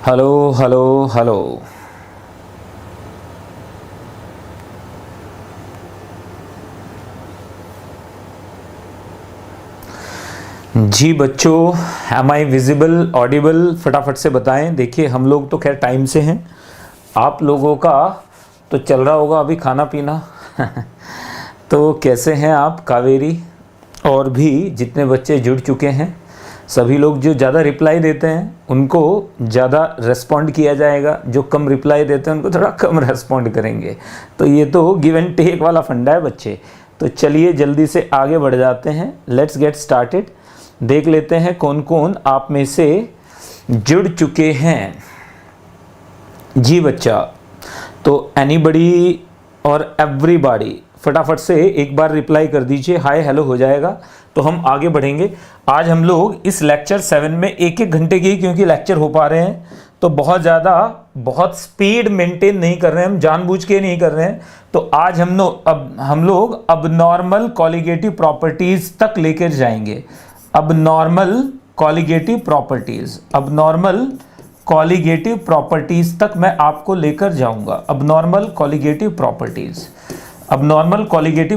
Hello hello hello. जी बच्चों, M आई visible Audible? फटाफट से बताएं। देखिए हम लोग तो खैर टाइम से हैं, आप लोगों का तो चल रहा होगा अभी खाना पीना। तो कैसे हैं आप कावेरी? और भी जितने बच्चे जुड़ चुके हैं सभी लोग, जो ज़्यादा रिप्लाई देते हैं उनको ज़्यादा रेस्पॉन्ड किया जाएगा, जो कम रिप्लाई देते हैं उनको थोड़ा कम रेस्पॉन्ड करेंगे। तो ये तो गिव एंड टेक वाला फंडा है बच्चे। तो चलिए जल्दी से आगे बढ़ जाते हैं, लेट्स गेट स्टार्टेड। देख लेते हैं कौन कौन आप में से जुड़ चुके हैं। जी बच्चा, तो एनीबडी और एवरीबॉडी फटाफट से एक बार रिप्लाई कर दीजिए, हाय हेलो हो जाएगा तो हम आगे बढ़ेंगे। आज हम लोग इस लेक्चर 7 में एक एक घंटे की क्योंकि लेक्चर हो पा रहे हैं, तो बहुत स्पीड मेंटेन नहीं कर रहे हैं, हम जानबूझ के नहीं कर रहे हैं। तो आज हम लोग अब नॉर्मल कॉलिगेटिव प्रॉपर्टीज तक लेकर जाएंगे। अब नॉर्मल कॉलिगेटिव प्रॉपर्टीज तक मैं आपको लेकर जाऊंगा। अब नॉर्मल कॉलिगेटिव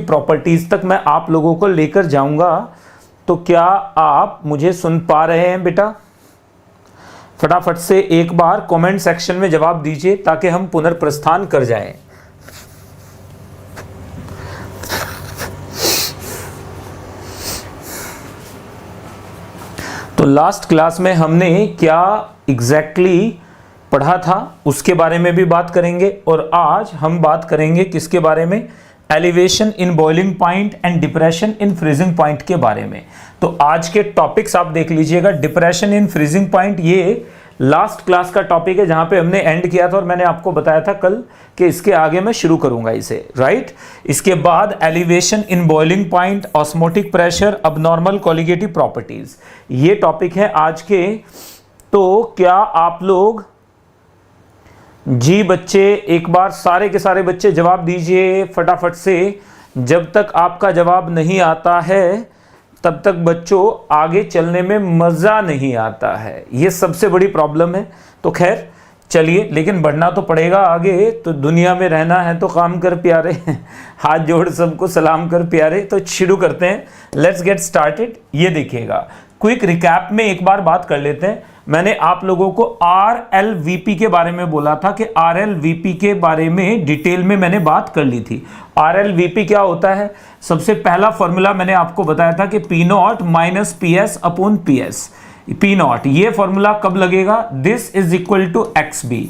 प्रॉपर्टीज तक मैं आप लोगों को लेकर जाऊंगा। तो क्या आप मुझे सुन पा रहे हैं बेटा? फटाफट से एक बार कमेंट सेक्शन में जवाब दीजिए ताकि हम पुनर्प्रस्थान कर जाएं। तो लास्ट क्लास में हमने क्या एग्जैक्टली पढ़ा था उसके बारे में भी बात करेंगे, और आज हम बात करेंगे किसके बारे में? Elevation in boiling point and depression in freezing point के बारे में। तो आज के टॉपिक्स आप देख लीजिएगा। डिप्रेशन इन फ्रीजिंग पॉइंट ये लास्ट क्लास का टॉपिक है जहां पे हमने एंड किया था, और मैंने आपको बताया था कल कि इसके आगे मैं शुरू करूंगा इसे, राइट। इसके बाद elevation in boiling point, osmotic pressure, abnormal colligative properties, ये टॉपिक है आज के। तो क्या आप लोग, जी बच्चे एक बार सारे के सारे बच्चे जवाब दीजिए फटाफट से। जब तक आपका जवाब नहीं आता है तब तक बच्चों आगे चलने में मज़ा नहीं आता है, ये सबसे बड़ी प्रॉब्लम है। तो खैर चलिए, लेकिन बढ़ना तो पड़ेगा आगे, तो दुनिया में रहना है तो काम कर प्यारे। हाथ जोड़ सबको सलाम कर प्यारे। तो शुरू करते हैं, लेट्स गेट स्टार्टेड। ये देखिएगा, क्विक रिकैप में एक बार बात कर लेते हैं। मैंने आप लोगों को RLVP के बारे में बोला था कि RLVP के बारे में डिटेल में मैंने बात कर ली थी। RLVP क्या होता है? सबसे पहला फॉर्मूला मैंने आपको बताया था कि P0 minus PS upon PS। P0 ये फॉर्मूला कब लगेगा? This is equal to XB।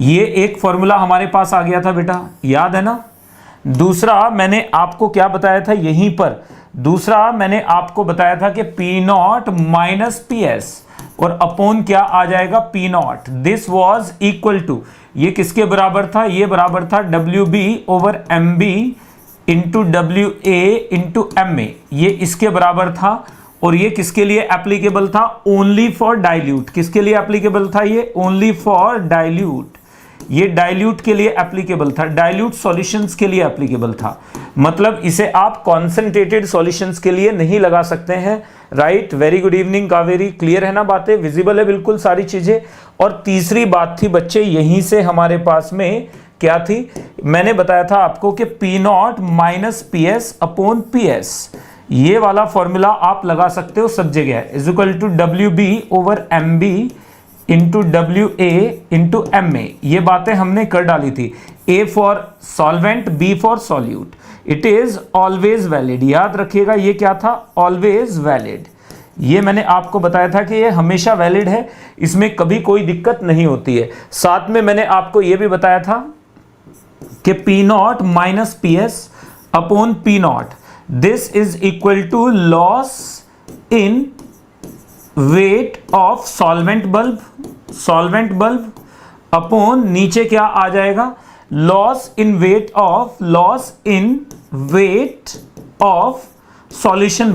ये एक फॉर्मूला हमारे पास आ गया था बेटा, याद है ना। दूसरा मैंने आपको क्या बताया था यहीं पर? दूसरा मैंने आपको बताया था कि P0 माइनस PS और अपॉन क्या आ जाएगा? P0। This was equal to, ये किसके बराबर था? ये बराबर था WB over MB into WA into MA, ये इसके बराबर था। और ये किसके लिए एप्लीकेबल था? Only for dilute. किसके लिए एप्लीकेबल था ये? Only for dilute. ये डाइल्यूट के लिए एप्लीकेबल था, डाइल्यूट सॉल्यूशंस के लिए एप्लीकेबल था। मतलब इसे आप कॉन्सेंट्रेटेड सॉल्यूशंस के लिए नहीं लगा सकते हैं, right. Very good evening Kaveri, clear है ना बातें? विजिबल है बिल्कुल सारी चीजें। और तीसरी बात थी बच्चे, यहीं से हमारे पास में क्या थी? मैंने बताया था आपको कि P0 minus PS upon PS, ये वाला फॉर्मूला आप लगा सकते हो सब जगह, is equal to WB over MB into WA into MA। ये बातें हमने कर डाली थी। A for solvent, B for solute. It is always valid, याद रखिएगा ये क्या था? Always valid. ये मैंने आपको बताया था कि ये हमेशा वैलिड है, इसमें कभी कोई दिक्कत नहीं होती है। साथ में मैंने आपको ये भी बताया था कि P0 minus PS upon P0, this is equal to loss in weight of solvent bulb upon नीचे क्या आ जाएगा? Loss in weight of solution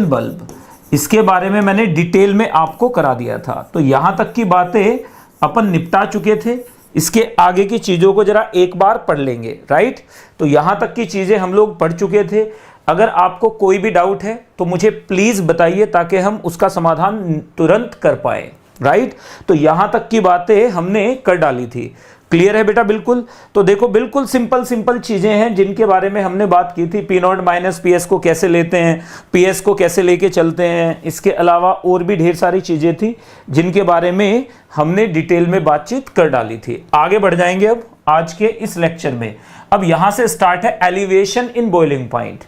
bulb. इसके बारे में मैंने डिटेल में आपको करा दिया था। तो यहां तक की बातें अपन निपटा चुके थे। इसके आगे की चीजों को जरा एक बार पढ़ लेंगे, राइट। तो यहां तक की चीजें हम लोग पढ़ चुके थे। अगर आपको कोई भी डाउट है तो मुझे प्लीज बताइए ताकि हम उसका समाधान तुरंत कर पाए। राइट। तो यहां तक की बातें हमने कर डाली थी। क्लियर है बेटा? बिल्कुल। तो देखो बिल्कुल सिंपल चीजें हैं जिनके बारे में हमने बात की थी। P not minus P S को कैसे लेते हैं, पी एस को कैसे लेके चलते हैं, इसके अलावा और भी ढेर सारी चीजें थी जिनके बारे में हमने डिटेल में बातचीत कर डाली थी। आगे बढ़ जाएंगे अब आज के इस लेक्चर में। अब यहां से स्टार्ट है एलिवेशन इन बॉइलिंग पॉइंट।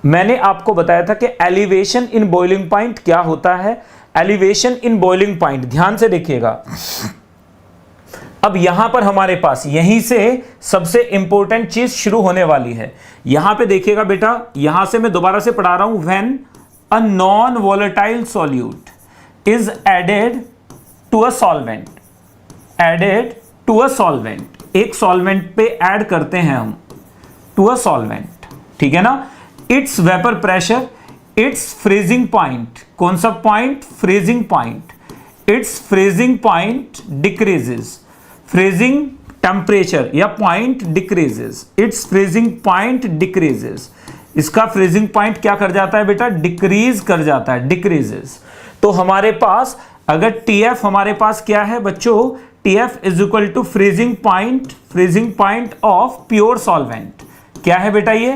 मैंने आपको बताया था कि एलिवेशन इन बॉइलिंग पॉइंट क्या होता है। एलिवेशन इन बॉइलिंग पॉइंट, ध्यान से देखिएगा। अब यहां पर हमारे पास यहीं से सबसे इंपॉर्टेंट चीज शुरू होने वाली है। यहां पे देखिएगा बेटा, यहां से मैं दोबारा से पढ़ा रहा हूं। When a non volatile solute is added to a solvent, added to a solvent, एक सॉल्वेंट पे ऐड करते हैं हम, टू अ सॉल्वेंट, ठीक है ना। It's vapour pressure, it's freezing point, कौन सा point? Freezing point. It's freezing point decreases, freezing temperature या point decreases, it's freezing point decreases. इसका फ्रीजिंग पॉइंट क्या कर जाता है बेटा? डिक्रीज कर जाता है, डिक्रीजेस। तो हमारे पास अगर टीएफ हमारे पास क्या है बच्चों? TF is equal to freezing point of pure solvent. क्या है बेटा? ये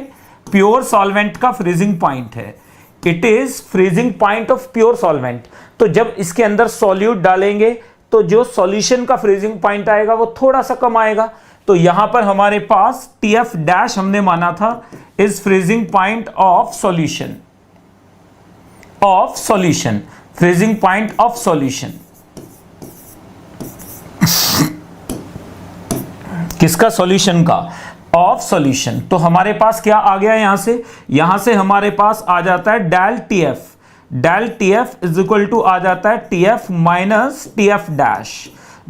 प्योर सॉल्वेंट का फ्रीजिंग पॉइंट है। It is freezing point of pure solvent. तो जब इसके अंदर सॉल्यूट डालेंगे तो जो सॉल्यूशन का फ्रीजिंग पॉइंट आएगा वो थोड़ा सा कम आएगा। तो यहां पर हमारे पास टीएफ डैश हमने माना था is freezing point of solution, freezing point of solution. किसका? सॉल्यूशन का, ऑफ सॉल्यूशन। तो हमारे पास क्या आ गया? यहां से हमारे पास आ जाता है del TF, del TF is equal to आ जाता है TF minus TF dash.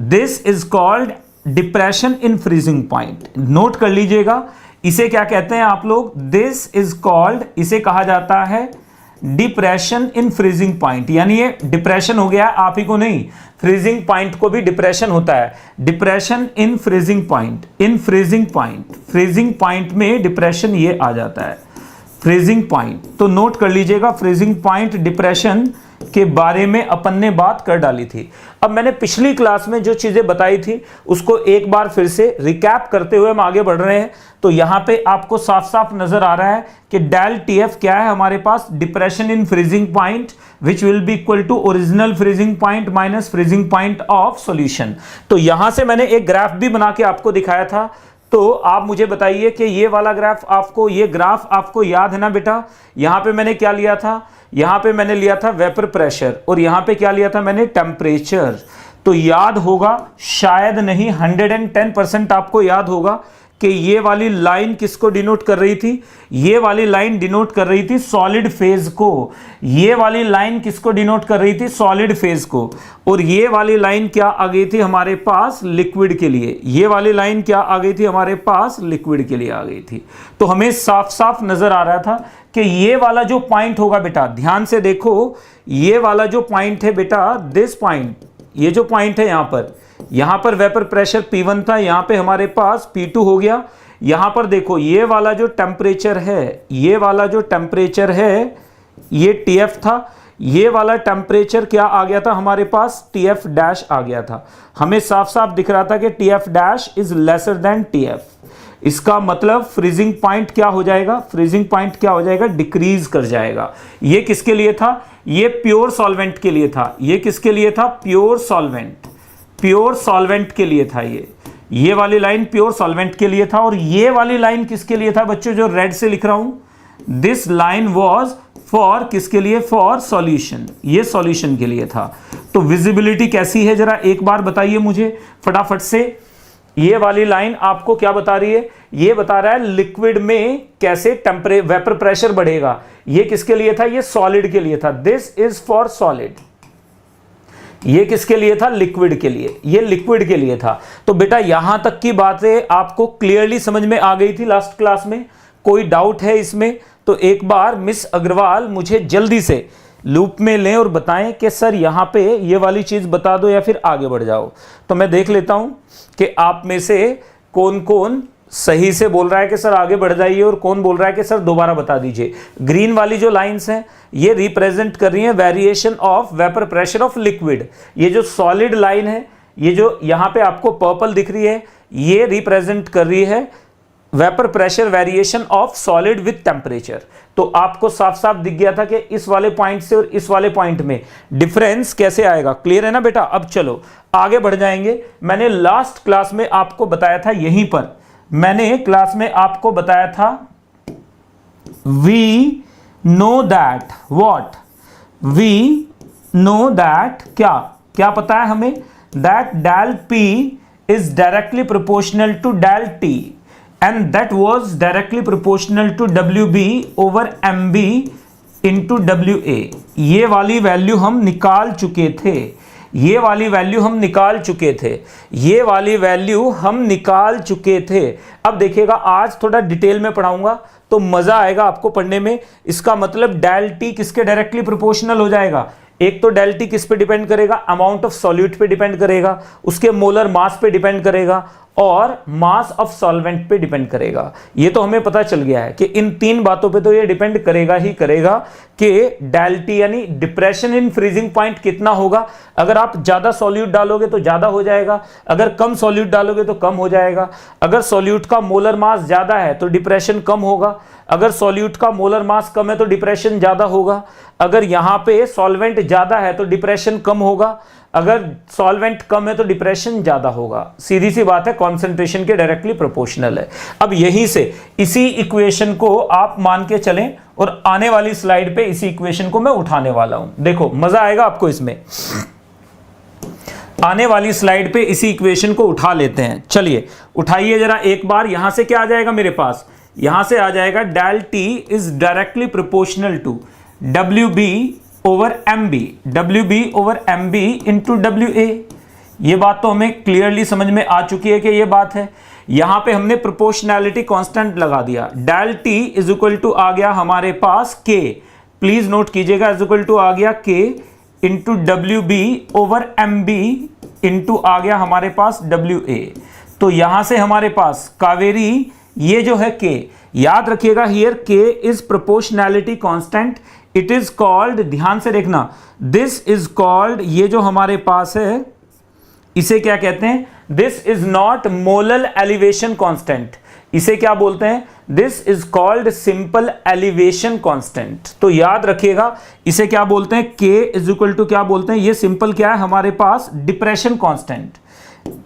This is called depression in freezing point. Note कर लीजिएगा, इसे क्या कहते हैं आप लोग? दिस इज कॉल्ड, इसे कहा जाता है डिप्रेशन इन फ्रीजिंग पॉइंट। यानी ये डिप्रेशन हो गया, आप ही को नहीं, फ्रीजिंग पॉइंट को भी डिप्रेशन होता है। Depression in freezing point, in freezing point, freezing point में डिप्रेशन ये आ जाता है, फ्रीजिंग पॉइंट। तो नोट कर लीजिएगा, फ्रीजिंग पॉइंट डिप्रेशन के बारे में अपन ने बात कर डाली थी। अब मैंने पिछली क्लास में जो चीजें बताई थी उसको एक बार फिर से रिकैप करते हुए हम आगे बढ़ रहे हैं। तो यहां पे आपको साफ साफ नजर आ रहा है कि डेल टीएफ क्या है हमारे पास? Depression in freezing point which will be equal to original freezing point minus freezing point of solution. तो यहां से मैंने एक ग्राफ भी बना के आपको दिखाया था। तो आप मुझे बताइए कि ये वाला ग्राफ आपको, ये ग्राफ आपको याद है ना बेटा? यहां पे मैंने क्या लिया था? यहां पे मैंने लिया था वेपर प्रेशर और यहां पे क्या लिया था मैंने? टेम्परेचर। तो याद होगा, शायद नहीं 110% आपको याद होगा कि ये वाली लाइन किसको डिनोट कर रही थी? ये वाली लाइन डिनोट कर रही थी सॉलिड फेज को। ये वाली लाइन किसको डिनोट कर रही थी? सॉलिड फेज को। और ये वाली लाइन क्या आ गई थी हमारे पास? लिक्विड के लिए। ये वाली लाइन क्या आ गई थी हमारे पास? लिक्विड के लिए आ गई थी। तो हमें साफ साफ नजर आ रहा था कि ये वाला जो पॉइंट होगा बेटा, ध्यान से देखो, ये वाला जो पॉइंट है बेटा, दिस पॉइंट, ये जो पॉइंट है यहां पर वेपर प्रेशर P1 था, यहां पे हमारे पास P2 हो गया। यहां पर देखो ये वाला जो टेम्परेचर है, ये वाला जो टेम्परेचर है ये TF था। ये वाला टेम्परेचर क्या आ गया था हमारे पास? TF डैश आ गया था। हमें साफ साफ दिख रहा था कि TF dash is lesser than TF। इसका मतलब फ्रीजिंग पॉइंट क्या हो जाएगा? फ्रीजिंग पॉइंट क्या हो जाएगा? डिक्रीज कर जाएगा। ये किसके लिए था? ये प्योर सॉल्वेंट के लिए था। ये किसके लिए था? प्योर सॉल्वेंट, प्योर सॉल्वेंट के लिए था। ये वाली लाइन प्योर सॉल्वेंट के लिए था। और ये वाली लाइन किसके लिए था बच्चों? जो रेड से लिख रहा हूं, दिस लाइन वाज फॉर किसके लिए? For solution. ये सॉल्यूशन के लिए था। तो विजिबिलिटी कैसी है जरा एक बार बताइए मुझे फटाफट से। ये वाली लाइन आपको क्या बता रही है? ये बता रहा है लिक्विड में कैसे वेपर प्रेशर बढ़ेगा। ये किसके लिए था? ये सॉलिड के लिए था। This is for solid. ये किसके लिए था? लिक्विड के लिए। ये लिक्विड के लिए था। तो बेटा यहां तक की बातें आपको क्लियरली समझ में आ गई थी लास्ट क्लास में? कोई डाउट है इसमें? तो एक बार मिस अग्रवाल मुझे जल्दी से लूप में लें और बताएं कि सर यहां पे ये वाली चीज बता दो या फिर आगे बढ़ जाओ। तो मैं देख लेता हूं कि आप में से कौन कौन सही से बोल रहा है कि सर आगे बढ़ जाइए, और कौन बोल रहा है कि सर दोबारा बता दीजिए। ग्रीन वाली जो लाइंस हैं ये रिप्रेजेंट कर रही हैं variation of vapour pressure of liquid. ये जो सॉलिड लाइन है, ये जो यहां पे आपको पर्पल दिख रही है, ये रिप्रेजेंट कर रही है vapour pressure variation of solid with temperature. तो आपको साफ साफ दिख गया था कि इस वाले पॉइंट से और इस वाले पॉइंट में डिफरेंस कैसे आएगा। क्लियर है ना बेटा? अब चलो आगे बढ़ जाएंगे। मैंने लास्ट क्लास में आपको बताया था, यहीं पर मैंने क्लास में आपको बताया था, we know that what, we know that क्या क्या पता है हमें, that del P is directly proportional to del T and that was directly proportional to WB over MB into WA। ये वाली वैल्यू हम निकाल चुके थे, ये वाली वैल्यू हम निकाल चुके थे, ये वाली वैल्यू हम निकाल चुके थे। अब देखिएगा आज थोड़ा डिटेल में पढ़ाऊंगा तो मजा आएगा आपको पढ़ने में। इसका मतलब डेल टी किसके डायरेक्टली प्रोपोर्शनल हो जाएगा? एक तो डेल टी किस पे डिपेंड करेगा? अमाउंट ऑफ सॉल्यूट पे डिपेंड करेगा, उसके मोलर मास पे डिपेंड करेगा, और मास ऑफ सॉल्वेंट पे डिपेंड करेगा। ये तो हमें पता चल गया है कि इन तीन बातों पे तो ये डिपेंड करेगा ही करेगा कि डेल टी यानी डिप्रेशन इन फ्रीजिंग पॉइंट कितना होगा। अगर आप ज्यादा सॉल्यूट डालोगे तो ज्यादा हो जाएगा, अगर कम सॉल्यूट डालोगे तो कम हो जाएगा। अगर सॉल्यूट का मोलर मास ज्यादा है तो डिप्रेशन कम होगा, अगर सॉल्यूट का मोलर मास कम है तो डिप्रेशन ज्यादा होगा, अगर यहां पे सॉल्वेंट ज्यादा है तो डिप्रेशन कम होगा, अगर सॉल्वेंट कम है तो डिप्रेशन ज्यादा होगा। सीधी सी बात है, कॉन्सेंट्रेशन के डायरेक्टली प्रोपोर्शनल है। अब यहीं से इसी इक्वेशन को आप मान के चलें और आने वाली स्लाइड पे इसी इक्वेशन को मैं उठाने वाला हूं। देखो मजा आएगा आपको इसमें। आने वाली स्लाइड पे इसी इक्वेशन को उठा लेते हैं। चलिए उठाइए जरा एक बार। यहां से क्या आ जाएगा मेरे पास? यहां से आ जाएगा del T is directly proportional to WB over MB, WB over MB into WA। ये बात तो हमें क्लियरली समझ में आ चुकी है कि ये बात है। यहां पे हमने प्रोपोर्शनैलिटी कांस्टेंट लगा दिया। Del T is equal to आ गया हमारे पास K, प्लीज नोट कीजिएगा, इज इक्वल टू आ गया K into WB over MB into आ गया हमारे पास WA। तो यहां से हमारे पास कावेरी, ये जो है K, याद रखिएगा here K is proportionality constant. It is called, ध्यान से देखना, दिस इज कॉल्ड, ये जो हमारे पास है इसे क्या कहते हैं? This is not molar elevation constant. इसे क्या बोलते हैं? This is called simple elevation constant. तो याद रखिएगा इसे क्या बोलते हैं? K इज इक्वल टू क्या बोलते हैं? ये सिंपल क्या है हमारे पास? Depression constant.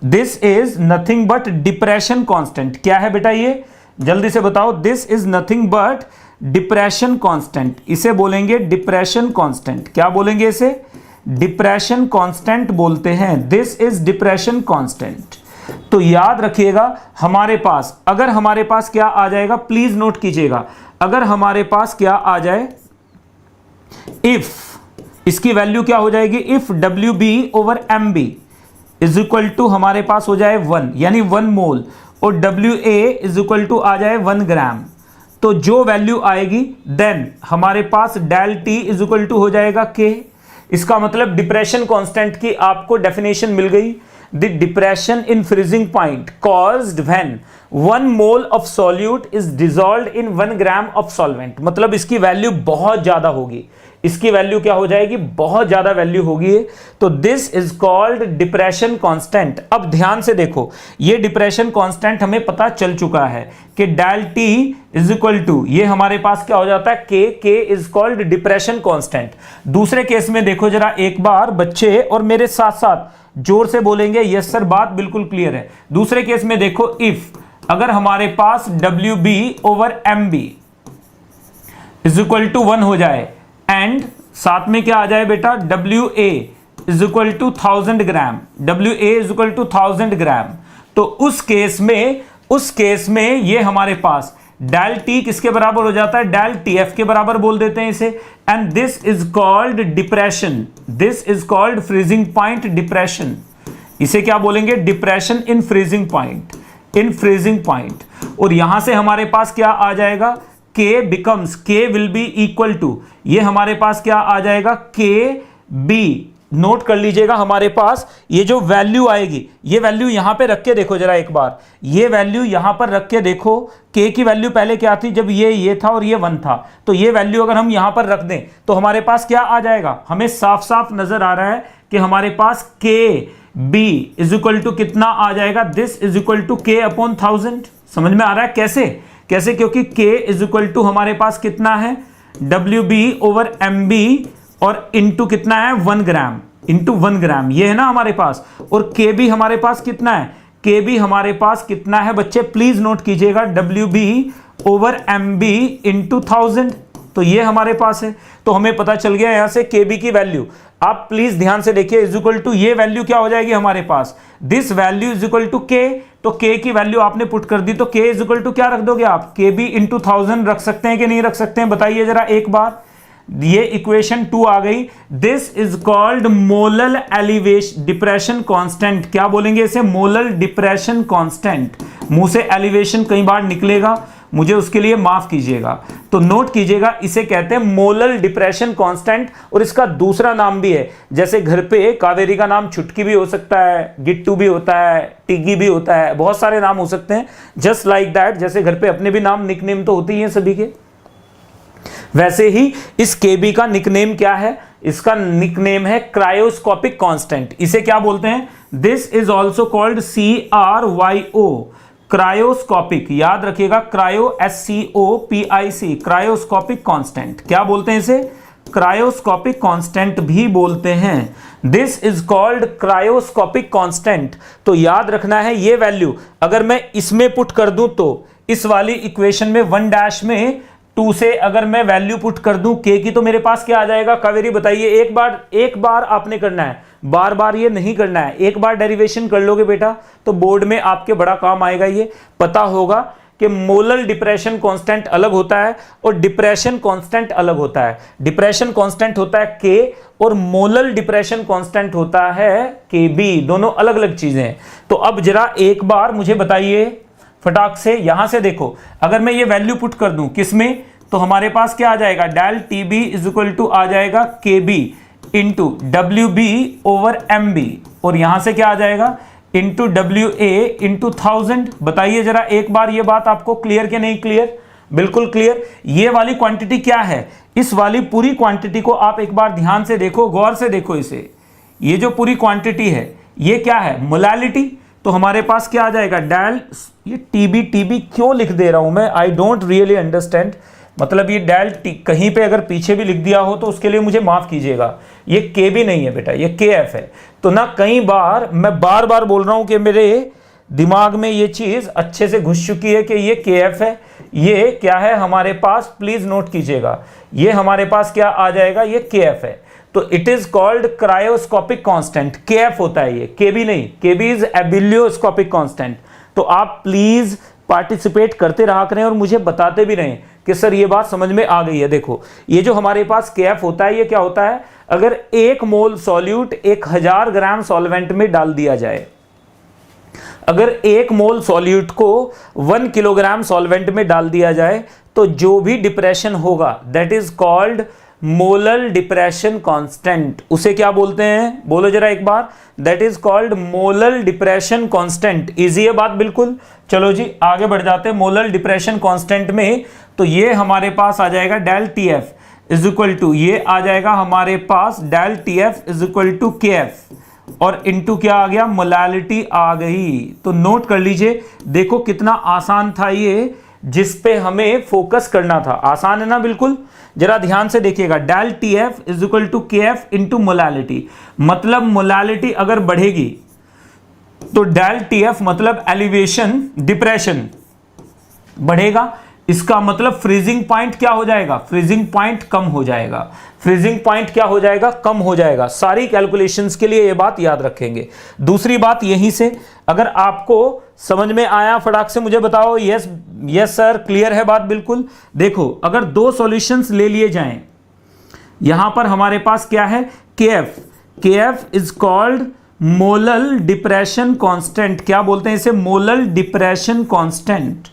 This is nothing but depression constant. क्या है बेटा ये? जल्दी से बताओ। This is nothing but depression constant. इसे बोलेंगे डिप्रेशन कांस्टेंट। क्या बोलेंगे इसे? डिप्रेशन कांस्टेंट बोलते हैं। This is depression constant. तो याद रखिएगा हमारे पास, अगर हमारे पास क्या आ जाएगा, प्लीज नोट कीजिएगा, अगर हमारे पास क्या आ जाए, इफ, इसकी वैल्यू क्या हो जाएगी? If WB over MB is equal to हमारे पास हो जाए 1, यानी 1 मोल, और WA इज इक्वल टू आ जाए 1 ग्राम। तो जो वैल्यू आएगी देन हमारे पास del T is equal to हो जाएगा K। इसका मतलब डिप्रेशन कांस्टेंट की आपको डेफिनेशन मिल गई। The depression in freezing point caused when 1 mole of solute is dissolved in 1 gram of solvent. मतलब इसकी वैल्यू बहुत ज्यादा होगी। इसकी वैल्यू क्या हो जाएगी? बहुत ज्यादा वैल्यू होगी। तो this is called depression constant. अब ध्यान से देखो, ये डिप्रेशन कांस्टेंट हमें पता चल चुका है कि del T is equal to, ये हमारे पास क्या हो जाता है? K is called depression constant. दूसरे केस में देखो जरा एक बार बच्चे, और मेरे साथ साथ जोर से बोलेंगे यस सर, बात बिल्कुल क्लियर है। दूसरे केस में देखो, इफ अगर हमारे पास WB over MB is equal to 1 हो जाए एंड साथ में क्या आ जाए बेटा? WA is equal to 1000 gram, WA is equal to 1000 gram. तो उस केस में ये हमारे पास डेल टी किसके बराबर हो जाता है? डेल TF के बराबर बोल देते हैं इसे। And this is called depression, this is called freezing point depression. इसे क्या बोलेंगे? Depression in freezing point, in freezing point. और यहां से हमारे पास क्या आ जाएगा? K becomes, K will be equal to, ये हमारे पास क्या आ जाएगा? KB नोट कर लीजिएगा हमारे पास ये जो वैल्यू आएगी, ये वैल्यू यहां पे रख के देखो जरा एक बार, ये वैल्यू यहां पर रख के देखो, k की वैल्यू पहले क्या थी, जब ये था और ये 1 था, तो ये वैल्यू अगर हम यहां पर रख दें तो हमारे पास क्या आ जाएगा, हमें साफ साफ नजर आ रहा है कि हमारे पास k b is equal to कितना आ जाएगा, this is equal to k upon 1000। समझ में आ रहा है कैसे कैसे, क्योंकि k इज इक्वल टू हमारे पास कितना है, WB ओवर MB और इंटू कितना है 1 ग्राम, इंटू 1 ग्राम, ये है ना हमारे पास। और KB हमारे पास कितना है, KB हमारे पास कितना है बच्चे, प्लीज नोट कीजिएगा, WB ओवर MB इंटू 1000, तो ये हमारे पास है। तो हमें पता चल गया यहां से KB की वैल्यू, आप प्लीज ध्यान से देखिए, इज इक्वल टू ये वैल्यू क्या हो जाएगी हमारे पास, this value is equal to K, तो K की वैल्यू आपने पुट कर दी, तो K इज इक्वल टू क्या रख दोगे आप, KB इंटू 1000 रख सकते हैं कि नहीं रख सकते हैं, बताइए जरा एक बार। ये इक्वेशन 2 आ गई। This is called molal elevation depression constant, क्या बोलेंगे इसे, मोलल डिप्रेशन कांस्टेंट। मुंह से एलिवेशन कई बार निकलेगा, मुझे उसके लिए माफ कीजिएगा, तो नोट कीजिएगा, इसे कहते हैं मोलल डिप्रेशन कांस्टेंट। और इसका दूसरा नाम भी है, जैसे घर पे कावेरी का नाम छुटकी भी हो सकता है, गिट्टू भी होता है, टिग्गी भी होता है, बहुत सारे नाम हो सकते हैं, जस्ट लाइक दैट, जैसे घर पे अपने भी नाम निकनेम तो होते ही हैं सभी के, वैसे ही इस KB का निकनेम क्या है, इसका निकनेम है क्रायोस्कोपिक कांस्टेंट। इसे क्या बोलते हैं, this is also called CRYO, cryoscopic, याद रखिएगा, क्रायो SCOPIC, क्रायोस्कोपिक कांस्टेंट, क्या बोलते हैं इसे, क्रायोस्कोपिक कांस्टेंट भी बोलते हैं। This is called cryoscopic constant. तो याद रखना है ये वैल्यू अगर मैं इसमें पुट कर दूं, तो इस वाली इक्वेशन में 1 डैश में 2 से अगर मैं वैल्यू पुट कर दूं K की, तो मेरे पास क्या आ जाएगा, कावेरी बताइए, एक बार आपने करना है, बार बार ये नहीं करना है, एक बार डेरिवेशन कर लोगे बेटा तो बोर्ड में आपके बड़ा काम आएगा। ये पता होगा कि मोलल डिप्रेशन कांस्टेंट अलग होता है और डिप्रेशन कांस्टेंट अलग होता है। डिप्रेशन कांस्टेंट होता है K और मोलल डिप्रेशन कांस्टेंट होता है KB, दोनों अलग अलग चीजें हैं। तो अब जरा एक बार मुझे बताइए फटाक से, यहां से देखो, अगर मैं ये वैल्यू पुट कर दूं किसमें, तो हमारे पास क्या आ जाएगा, del TB is equal to आ जाएगा KB into WB over MB, और यहां से क्या आ जाएगा, इंटू WA इंटू 1000। बताइए जरा एक बार ये बात आपको क्लियर कि नहीं क्लियर, बिल्कुल क्लियर। ये वाली क्वांटिटी क्या है, इस वाली पूरी क्वांटिटी को आप एक बार ध्यान से देखो, गौर से देखो इसे, ये जो पूरी क्वांटिटी है ये क्या है, मोलालिटी। तो हमारे पास क्या आ जाएगा, डेल, ये TB क्यों लिख दे रहा हूं मैं, आई डोंट रियली अंडरस्टैंड, मतलब ये डेल कहीं पे अगर पीछे भी लिख दिया हो तो उसके लिए मुझे माफ कीजिएगा, ये KB नहीं है बेटा, ये KF है। तो ना कई बार मैं बार बार बोल रहा हूं कि मेरे दिमाग में ये चीज अच्छे से घुस चुकी है कि ये KF है, ये क्या है हमारे पास, प्लीज नोट कीजिएगा, ये हमारे पास क्या आ जाएगा, ये KF है। तो it is called cryoscopic constant, KF होता है ये, KB नहीं, KB इज एबिलियोस्कोपिक कांस्टेंट। तो आप प्लीज पार्टिसिपेट करते रहा करें और मुझे बताते भी रहें कि सर ये बात समझ में आ गई है। देखो ये जो हमारे पास KF होता है, ये क्या होता है, अगर 1 मोल सॉल्यूट 1000 ग्राम सॉल्वेंट में डाल दिया जाए, अगर 1 मोल सॉल्यूट को 1 किलोग्राम सॉल्वेंट में डाल दिया जाए, तो जो भी डिप्रेशन होगा that is called molal depression constant. उसे क्या बोलते हैं, बोलो जरा एक बार, that is called molal depression constant. Easy है बात बिल्कुल। चलो जी आगे बढ़ जाते हैं मोलल डिप्रेशन कांस्टेंट में। तो ये हमारे पास आ जाएगा del TF is equal to, ये आ जाएगा हमारे पास del TF is equal to KF और इनटू क्या आ गया, मोलालिटी आ गई। तो नोट कर लीजिए, देखो कितना आसान था ये, जिस पे हमें फोकस करना था। आसान है ना बिल्कुल, जरा ध्यान से देखिएगा, del TF is equal to KF into molality. मतलब मोलालिटी अगर बढ़ेगी तो डेल TF मतलब एलिवेशन डिप्रेशन बढ़ेगा, इसका मतलब फ्रीजिंग पॉइंट क्या हो जाएगा, फ्रीजिंग पॉइंट कम हो जाएगा। फ्रीजिंग पॉइंट क्या हो जाएगा, कम हो जाएगा। सारी कैलकुलेशंस के लिए ये बात याद रखेंगे। दूसरी बात यहीं से अगर आपको समझ में आया फटाक से मुझे बताओ, यस यस सर, क्लियर है बात बिल्कुल। देखो अगर 2 सॉल्यूशंस ले लिए जाएं, यहां पर हमारे पास क्या है, KF is called molal depression constant. क्या बोलते हैं इसे, मोलल डिप्रेशन कांस्टेंट।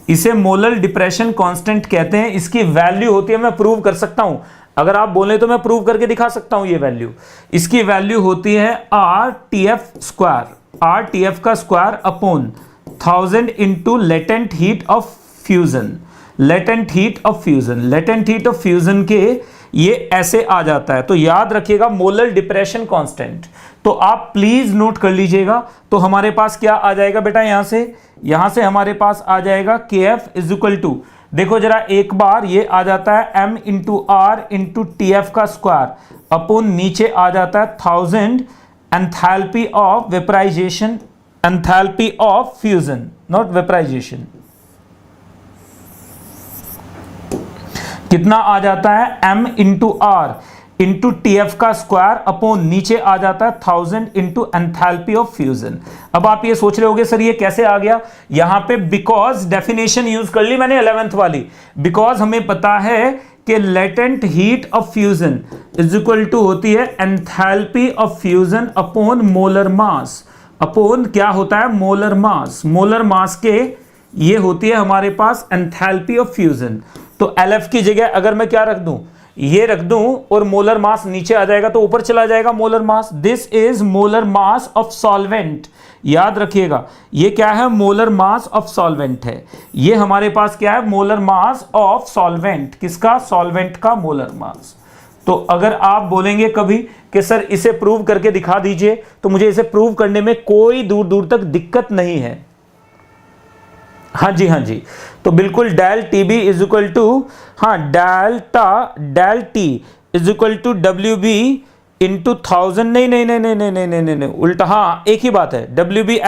इसे मोलल डिप्रेशन कांस्टेंट कहते हैं। इसकी वैल्यू होती है, मैं प्रूव कर सकता हूं, अगर आप बोले तो मैं प्रूव करके दिखा सकता हूं ये वैल्यू। इसकी वैल्यू होती है RTF स्क्वायर, RTF का square upon 1000 into latent heat of fusion. Latent heat of fusion, latent heat of fusion के ये ऐसे आ जाता है। तो याद रखिएगा मोलर डिप्रेशन कांस्टेंट, तो आप प्लीज नोट कर लीजिएगा। तो हमारे पास क्या आ जाएगा बेटा, यहां से हमारे पास आ जाएगा KF इज इक्वल टू, देखो जरा एक बार, ये आ जाता है M into R into TF का स्क्वायर अपॉन नीचे आ जाता है 1000 enthalpy of vaporization, enthalpy of fusion, not vaporization. कितना आ जाता है M into R into TF का स्क्वायर अपॉन नीचे आ जाता है 1000 इंटू एंथैल्पी ऑफ फ्यूजन। अब आप ये सोच रहे होगे सर ये कैसे आ गया, यहां पे बिकॉज डेफिनेशन यूज कर ली मैंने 11th वाली, बिकॉज हमें पता है कि latent heat of fusion is equal to होती है enthalpy of fusion upon molar mass, upon क्या होता है मोलर मास, मोलर मास के ये होती है हमारे पास एंथैल्पी ऑफ फ्यूजन। तो LF की जगह अगर मैं क्या रख दूं, ये रख दूं और मोलर मास नीचे आ जाएगा तो ऊपर चला जाएगा molar mass. This is molar mass of solvent, याद रखिएगा ये क्या है, मोलर मास ऑफ सॉल्वेंट है। ये हमारे पास क्या है, मोलर मास ऑफ सॉल्वेंट, किसका, सॉल्वेंट का मोलर मास। तो अगर आप बोलेंगे कभी कि सर इसे प्रूव करके दिखा दीजिए, तो मुझे इसे प्रूव करने में कोई दूर दूर तक दिक्कत नहीं है। हाँ जी, हाँ जी, तो बिल्कुल del TB is equal to, हाँ del T is equal to WB into 1000, नहीं नहीं नहीं नहीं नहीं नहीं नहीं नहीं उल्टा, हाँ एक ही बात है, WB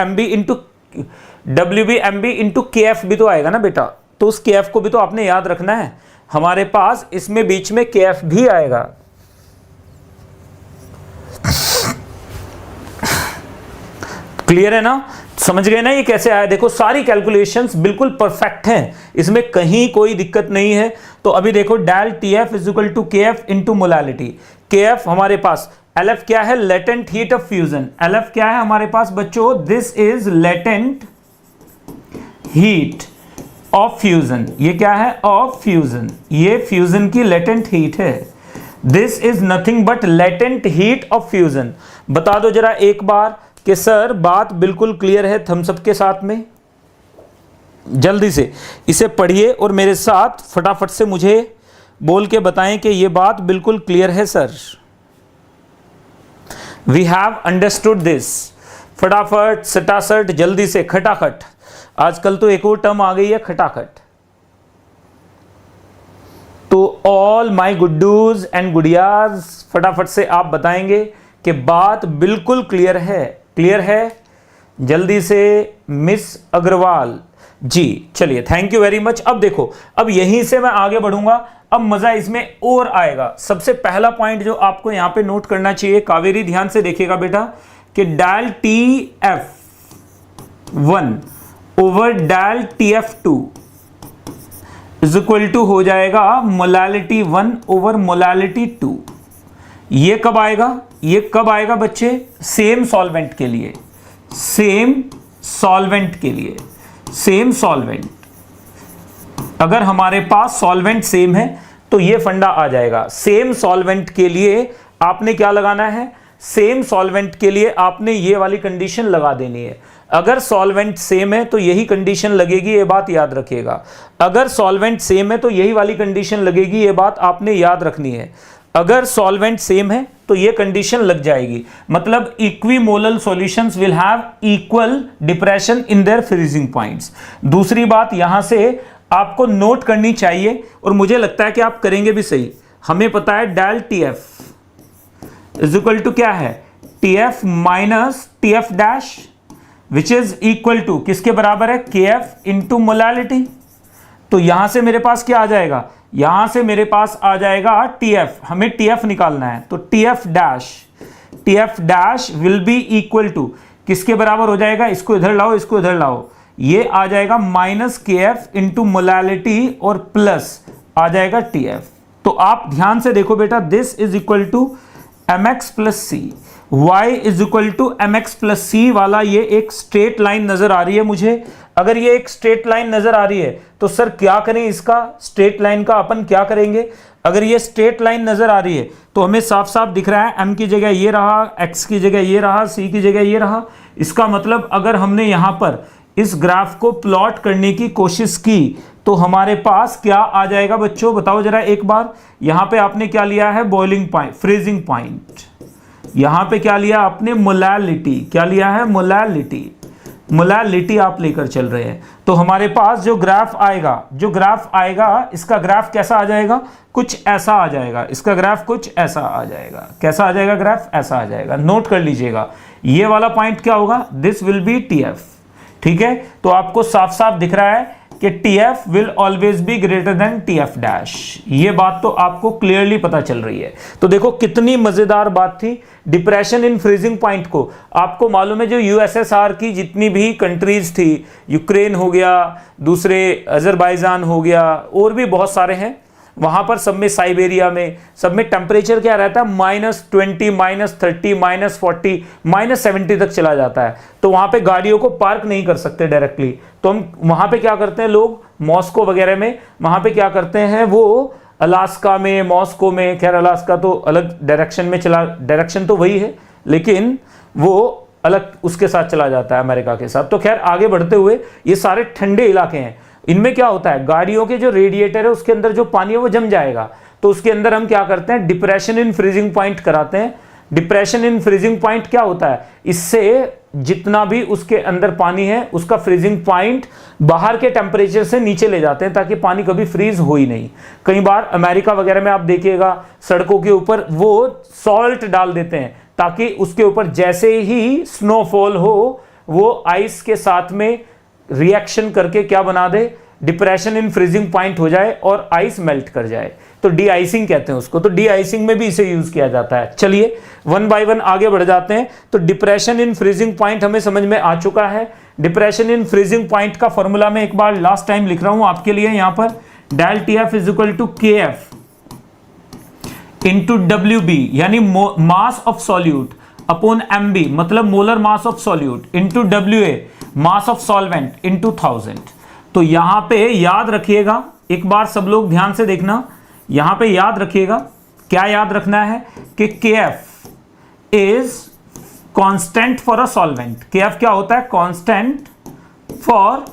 MB इंटू KF भी तो आएगा ना बेटा, तो उस KF को भी तो आपने याद रखना है। हमारे पास इसमें बीच में KF भी आएगा। क्लियर है ना, समझ गए ना ये कैसे आया। देखो सारी कैलकुलेशंस बिल्कुल परफेक्ट हैं, इसमें कहीं कोई दिक्कत नहीं है। तो अभी देखो del TF is equal to KF into molality. KF हमारे पास, LF क्या है, latent heat of fusion. LF क्या है हमारे पास बच्चों, this is latent heat of fusion. ये क्या है, ऑफ फ्यूजन, ये फ्यूजन की लेटेंट हीट है। This is nothing but latent heat of fusion. बता दो जरा एक बार कि सर बात बिल्कुल क्लियर है थम्स अप के साथ में, जल्दी से इसे पढ़िए और मेरे साथ फटाफट से मुझे बोल के बताएं कि ये बात बिल्कुल क्लियर है sir. We have understood this. फटाफट सटासट जल्दी से, खटाखट, आजकल तो एक और टर्म आ गई है खटाखट। तो ऑल माय गुड्डूज एंड गुड़ियाज फटाफट से आप बताएंगे कि बात बिल्कुल क्लियर है, क्लियर है, जल्दी से मिस अग्रवाल जी। चलिए थैंक यू वेरी मच। अब देखो, अब यहीं से मैं आगे बढ़ूंगा, अब मजा इसमें और आएगा। सबसे पहला पॉइंट जो आपको यहां पे नोट करना चाहिए, कावेरी ध्यान से देखिएगा बेटा, कि del TF1 over del TF2 is equal to हो जाएगा मोलालिटी 1 ओवर मोलालिटी 2। ये कब आएगा, ये कब आएगा बच्चे, सेम सॉल्वेंट के लिए, सेम सॉल्वेंट के लिए, सेम सॉल्वेंट। अगर हमारे पास सॉल्वेंट सेम है तो ये फंडा आ जाएगा। सेम सॉल्वेंट के लिए आपने क्या लगाना है, सेम सॉल्वेंट के लिए आपने ये वाली कंडीशन लगा देनी है। अगर सॉल्वेंट सेम है तो यही कंडीशन लगेगी, ये बात याद रखिएगा। अगर सॉल्वेंट सेम है तो यही वाली कंडीशन लगेगी, ये बात आपने याद रखनी है। अगर सॉल्वेंट सेम है तो ये कंडीशन लग जाएगी, मतलब equimolal solutions will have equal depression in their freezing points. दूसरी बात यहां से आपको नोट करनी चाहिए और मुझे लगता है कि आप करेंगे भी सही। हमें पता है del TF is equal to क्या है, TF minus TF dash, which is equal to किसके बराबर है, KF इंटू मोलालिटी। तो यहां से मेरे पास क्या आ जाएगा, यहां से मेरे पास आ जाएगा TF, हमें TF निकालना है। तो TF dash will be equal to किसके बराबर हो जाएगा, इसको इधर लाओ, इसको इधर लाओ, ये आ जाएगा माइनस KF इंटू मोलालिटी और प्लस आ जाएगा TF। तो आप ध्यान से देखो बेटा, this is equal to mx plus C, y is equal to mx plus C वाला ये एक स्ट्रेट लाइन नजर आ रही है मुझे। अगर ये एक स्ट्रेट लाइन नजर आ रही है तो सर क्या करें, इसका स्ट्रेट लाइन का अपन क्या करेंगे, अगर ये स्ट्रेट लाइन नजर आ रही है तो हमें साफ साफ दिख रहा है m की जगह ये रहा, x की जगह ये रहा, c की जगह ये रहा। इसका मतलब अगर हमने यहां पर इस ग्राफ को प्लॉट करने की कोशिश की तो हमारे पास क्या आ जाएगा बच्चों, बताओ जरा एक बार। यहां पे आपने क्या लिया है, बॉइलिंग पॉइंट, फ्रीजिंग पॉइंट। यहां पे क्या लिया आपने, मोलैलिटी। क्या लिया है, मोलैलिटी। मोलैलिटी आप लेकर चल रहे हैं। तो हमारे पास जो ग्राफ आएगा, इसका ग्राफ कैसा आ जाएगा, कुछ ऐसा आ जाएगा। इसका ग्राफ कुछ ऐसा आ जाएगा। कैसा आ जाएगा ग्राफ, ऐसा आ जाएगा। नोट कर लीजिएगा, ये वाला पॉइंट क्या होगा, दिस विल बी TF। ठीक है, तो आपको साफ साफ दिख रहा है कि TF will always be greater than TF dash. ये बात तो आपको क्लियरली पता चल रही है। तो देखो कितनी मजेदार बात थी। डिप्रेशन इन फ्रीजिंग पॉइंट को आपको मालूम है, जो USSR की जितनी भी कंट्रीज थी, यूक्रेन हो गया, दूसरे अजरबैजान हो गया, और भी बहुत सारे हैं, वहां पर सब में, साइबेरिया में, सब में टेम्परेचर क्या रहता है, -20, -30, -40, -70 तक चला जाता है। तो वहां पे गाड़ियों को पार्क नहीं कर सकते डायरेक्टली। तो हम वहां पे क्या करते हैं लोग, मॉस्को वगैरह में, वहां पे क्या करते हैं वो, अलास्का में, मॉस्को में, खैर अलास्का तो अलग डायरेक्शन में चला, डायरेक्शन तो वही है लेकिन वो अलग उसके साथ चला जाता है, अमेरिका के साथ। तो खैर आगे बढ़ते हुए, ये सारे ठंडे इलाके हैं। इनमें क्या होता है, गाड़ियों के जो रेडिएटर है उसके अंदर जो पानी है वो जम जाएगा। तो उसके अंदर हम क्या करते हैं, डिप्रेशन इन फ्रीजिंग पॉइंट कराते हैं। डिप्रेशन इन फ्रीजिंग पॉइंट क्या होता है, इससे जितना भी उसके अंदर पानी है उसका फ्रीजिंग पॉइंट बाहर के टेम्परेचर से नीचे ले जाते हैं, ताकि पानी कभी फ्रीज हो ही नहीं। कई बार अमेरिका वगैरह में आप देखिएगा, सड़कों के ऊपर वो सॉल्ट डाल देते हैं, ताकि उसके ऊपर जैसे ही स्नोफॉल हो वो आइस के साथ में रिएक्शन करके क्या बना दे, डिप्रेशन इन फ्रीजिंग पॉइंट हो जाए और आइस मेल्ट कर जाए। तो डी आइसिंग कहते हैं उसको। तो डी आइसिंग में भी इसे यूज किया जाता है। चलिए वन बाय वन आगे बढ़ जाते हैं। तो डिप्रेशन इन फ्रीजिंग पॉइंट हमें समझ में आ चुका है। डिप्रेशन इन फ्रीजिंग पॉइंट का फॉर्मूला मैं एक बार लास्ट टाइम लिख रहा हूं आपके लिए यहां पर, del TF is equal to KF into WB, यानी mass of solute upon MB, मतलब molar mass of solute, into WA, mass of solvent, into 1000। तो यहां पे याद रखिएगा, एक बार सब लोग ध्यान से देखना, यहां पे याद रखिएगा, क्या याद रखना है कि KF is constant for a solvent. KF क्या होता है, कांस्टेंट फॉर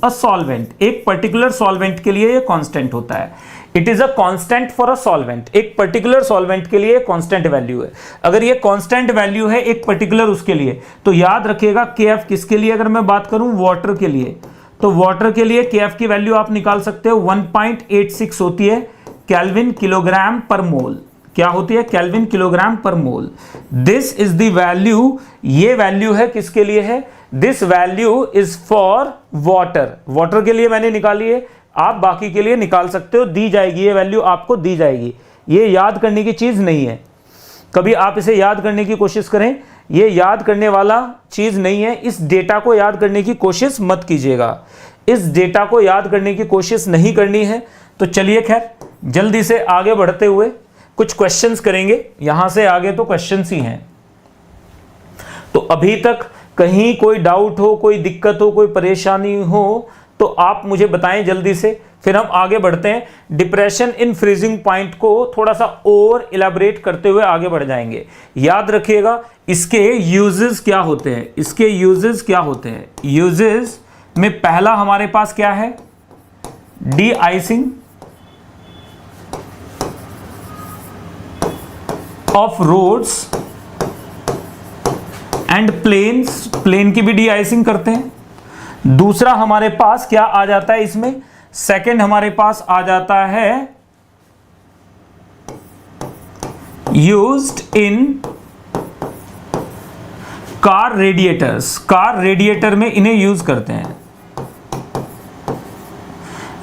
अ सॉल्वेंट। एक पर्टिकुलर सॉल्वेंट के लिए ये कांस्टेंट होता है। It is a constant for a solvent. एक पर्टिकुलर सॉल्वेंट के लिए कांस्टेंट वैल्यू है। अगर ये कांस्टेंट वैल्यू है एक पर्टिकुलर उसके लिए, तो याद रखिएगा KF किसके लिए, अगर मैं बात करूं वाटर के लिए, तो वाटर के लिए KF की वैल्यू आप निकाल सकते हो 1.86 होती है केल्विन किलोग्राम पर मोल। क्या होती है, kelvin kilogram per mole. This is the value, ये वैल्यू है किसके लिए है, this value is for water. Water के लिए मैंने निकाली है, आप बाकी के लिए निकाल सकते हो, दी जाएगी ये वैल्यू, आपको दी जाएगी। ये याद करने की चीज नहीं है, कभी आप इसे याद करने की कोशिश करें, ये याद करने वाला चीज नहीं है। इस डेटा को याद करने की कोशिश मत कीजिएगा, इस डेटा को याद करने की कोशिश नहीं करनी है। तो चलिए खैर जल्दी से आगे बढ़ते हुए कुछ क्वेश्चंस करेंगे। यहां से आगे तो क्वेश्चंस ही हैं। तो अभी तक कहीं कोई डाउट हो, कोई दिक्कत हो, कोई परेशानी हो तो आप मुझे बताएं जल्दी से, फिर हम आगे बढ़ते हैं। डिप्रेशन इन फ्रीजिंग पॉइंट को थोड़ा सा और इलैबोरेट करते हुए आगे बढ़ जाएंगे। याद रखिएगा इसके यूजेस क्या होते हैं, इसके यूजेस क्या होते हैं। यूजेस में पहला हमारे पास क्या है, deicing of roads and plains, plain की भी डी आइसिंग करते हैं। दूसरा हमारे पास क्या आ जाता है इसमें, सेकंड हमारे पास आ जाता है used in car radiators. Car radiator में इन्हें यूज करते हैं,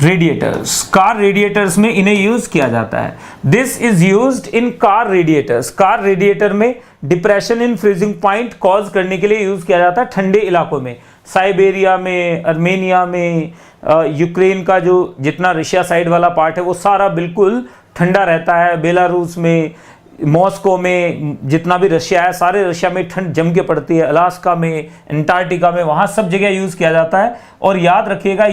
रेडिएटर्स, कार रेडिएटर्स में इन्हें यूज किया जाता है। This is used in car radiators. Car radiator में depression in freezing point cause करने के लिए यूज किया जाता है ठंडे इलाकों में, साइबेरिया में, अर्मेनिया में, यूक्रेन का जो जितना रशिया साइड वाला पार्ट है वो सारा बिल्कुल ठंडा रहता है। बेलारूस में, मॉस्को में, जितना भी रशिया है सारे रशिया में ठंड जम के पड़ती है। अलास्का में, अंटार्कटिका में, वहाँ सब जगह यूज़ किया जाता है। और याद रखिएगा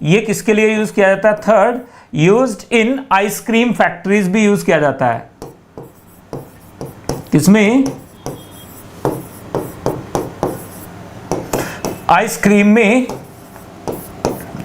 ये किसके लिए यूज़ किया जाता है, third used in ice cream factories भी यूज किया जाता है। किसमें? आइसक्रीम में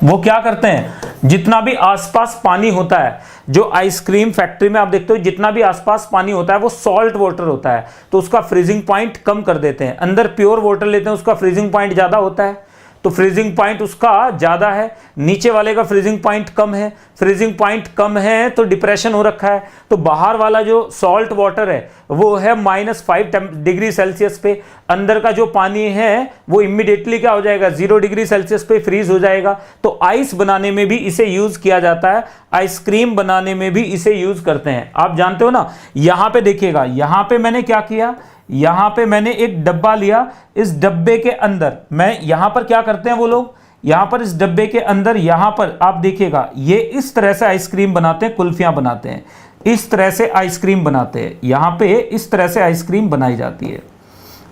वो क्या करते हैं, जितना भी आसपास पानी होता है, जो आइसक्रीम फैक्ट्री में आप देखते हो जितना भी आसपास पानी होता है वो सॉल्ट वाटर होता है, तो उसका फ्रीजिंग पॉइंट कम कर देते हैं। अंदर प्योर वाटर लेते हैं, उसका फ्रीजिंग पॉइंट ज्यादा होता है, तो फ्रीजिंग पॉइंट उसका ज्यादा है, नीचे वाले का फ्रीजिंग पॉइंट कम है। फ्रीजिंग पॉइंट कम है तो डिप्रेशन हो रखा है, तो बाहर वाला जो सॉल्ट वाटर है वो है -5 डिग्री सेल्सियस पे, अंदर का जो पानी है वो इमीडिएटली क्या हो जाएगा, 0 डिग्री सेल्सियस पे फ्रीज हो जाएगा। तो आइस बनाने में भी इसे यूज किया जाता है, आइसक्रीम बनाने में भी इसे यूज करते हैं। आप जानते हो ना, यहां पे देखिएगा, यहां पे मैंने क्या किया, यहां पे मैंने एक डब्बा लिया, इस डब्बे के अंदर मैं, यहां पर क्या करते हैं वो लोग, यहां पर इस डब्बे के अंदर, यहां पर आप देखिएगा ये इस तरह से आइसक्रीम बनाते हैं, कुल्फियां बनाते हैं, इस तरह से आइसक्रीम बनाते हैं, यहां पे इस तरह से आइसक्रीम बनाई जाती है।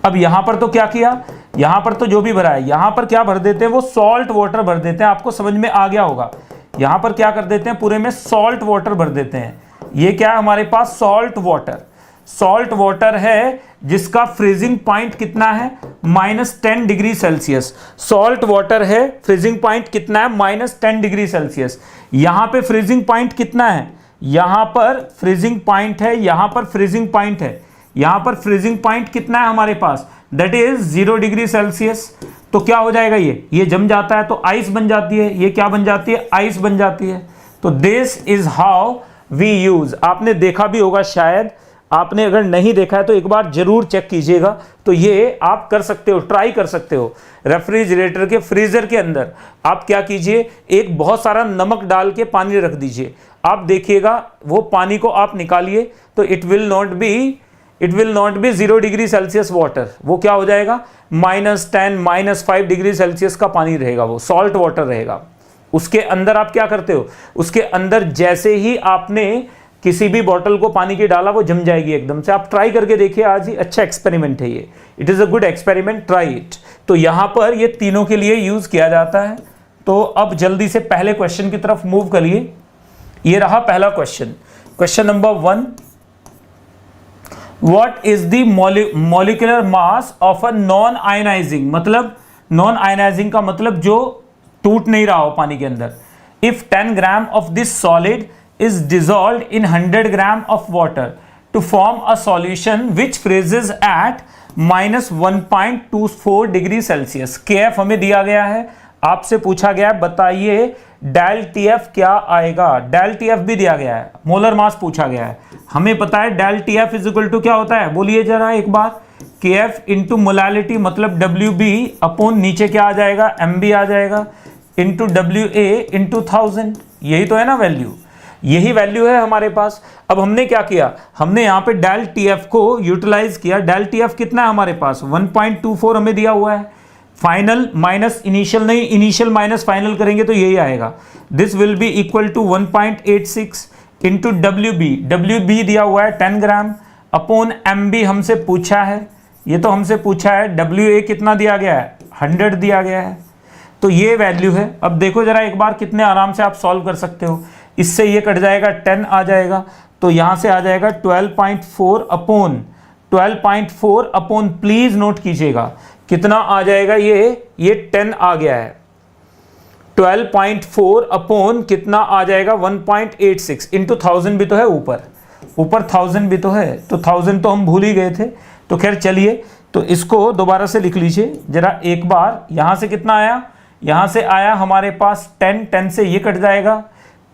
अब यहां पर तो क्या किया, यहां पर तो जो भी भरा है, यहां पर क्या भर देते हैं, वो सॉल्ट वाटर भर देते हैं। आपको समझ में आ गया होगा, यहां पर क्या कर देते हैं, पूरे में सॉल्ट वाटर भर देते हैं। ये क्या है हमारे पास, सॉल्ट वाटर। सॉल्ट वाटर है जिसका फ्रीजिंग पॉइंट कितना है, -10 डिग्री सेल्सियस। सॉल्ट वाटर है, फ्रीजिंग पॉइंट कितना है, -10 डिग्री सेल्सियस। यहां पे फ्रीजिंग पॉइंट कितना है, यहां पर फ्रीजिंग पॉइंट है, यहां पर फ्रीजिंग पॉइंट है, यहां पर फ्रीजिंग पॉइंट कितना है हमारे पास, दैट इज 0 डिग्री सेल्सियस। तो क्या हो जाएगा, ये जम जाता है तो आइस बन जाती है। ये क्या बन जाती है, आइस बन जाती है। तो this is how we use. आपने देखा भी होगा शायद, आपने अगर नहीं देखा है तो एक बार जरूर चेक कीजिएगा। तो ये आप कर सकते हो, ट्राई कर सकते हो। रेफ्रिजरेटर के फ्रीजर के अंदर आप क्या कीजिए, एक बहुत सारा नमक डाल के पानी रख दीजिए, आप देखिएगा वो पानी को आप निकालिए तो it will not be 0 degree Celsius water, वो क्या हो जाएगा, -10 -5 डिग्री सेल्सियस का पानी रहेगा, वो सॉल्ट वाटर रहेगा। उसके अंदर आप क्या करते हो, उसके अंदर जैसे ही आपने किसी भी बोतल को पानी की डाला वो जम जाएगी एकदम से। आप ट्राई करके देखिए आज ही, अच्छा एक्सपेरिमेंट है ये, it is a good experiment, try it. तो यहां पर ये तीनों के लिए यूज किया जाता है। तो अब जल्दी से पहले क्वेश्चन की तरफ मूव करिए। ये रहा पहला question, question number 1, what is the molecular mass of a non ionising, मतलब नॉन आयनाइजिंग का मतलब जो टूट नहीं रहा हो पानी के अंदर। If 10 gram of this solid is dissolved in 100 gram of water to form a solution which freezes at -1.24 degree Celsius. KF हमें दिया गया है, आपसे पूछा गया है बताइए डेल TF क्या आएगा। डेल TF भी दिया गया है, मोलर मास पूछा गया है, हमें पता है del TF is equal to क्या होता है, बोलिए जरा एक बार, KF इंटू मोलालिटी मतलब WB अपॉन नीचे क्या आ जाएगा, MB आ जाएगा, इंटू WA इंटू 1000। यही तो है ना वैल्यू, यही वैल्यू है हमारे पास। अब हमने क्या किया, हमने यहाँ पे डेल TF को यूटिलाइज किया। डेल TF कितना है हमारे पास, 1.24 हमें दिया हुआ है। फाइनल माइनस इनिशियल नहीं, इनिशियल माइनस फाइनल करेंगे तो यही आएगा। This will be equal to 1.86 into WB दिया हुआ है 10 ग्राम अपॉन MB हमसे पूछा है, ये तो हमसे पूछा है। WA कितना दिया गया है, 100 दिया गया है। तो ये वैल्यू है। अब देखो जरा एक बार, कितने आराम से आप सॉल्व कर सकते हो। इससे ये कट जाएगा, 10 आ जाएगा, तो यहां से आ जाएगा 12.4 अपॉन प्लीज नोट कीजिएगा कितना आ जाएगा, ये 10 आ गया है। 12.4 अपॉन कितना आ जाएगा, 1.86 इंटू 1000 भी तो है, ऊपर 1000 भी तो है, तो 1000 तो हम भूल ही गए थे। तो खैर चलिए, तो इसको दोबारा से लिख लीजिए जरा एक बार। यहां से कितना आया, यहां से आया हमारे पास 10 से ये कट जाएगा,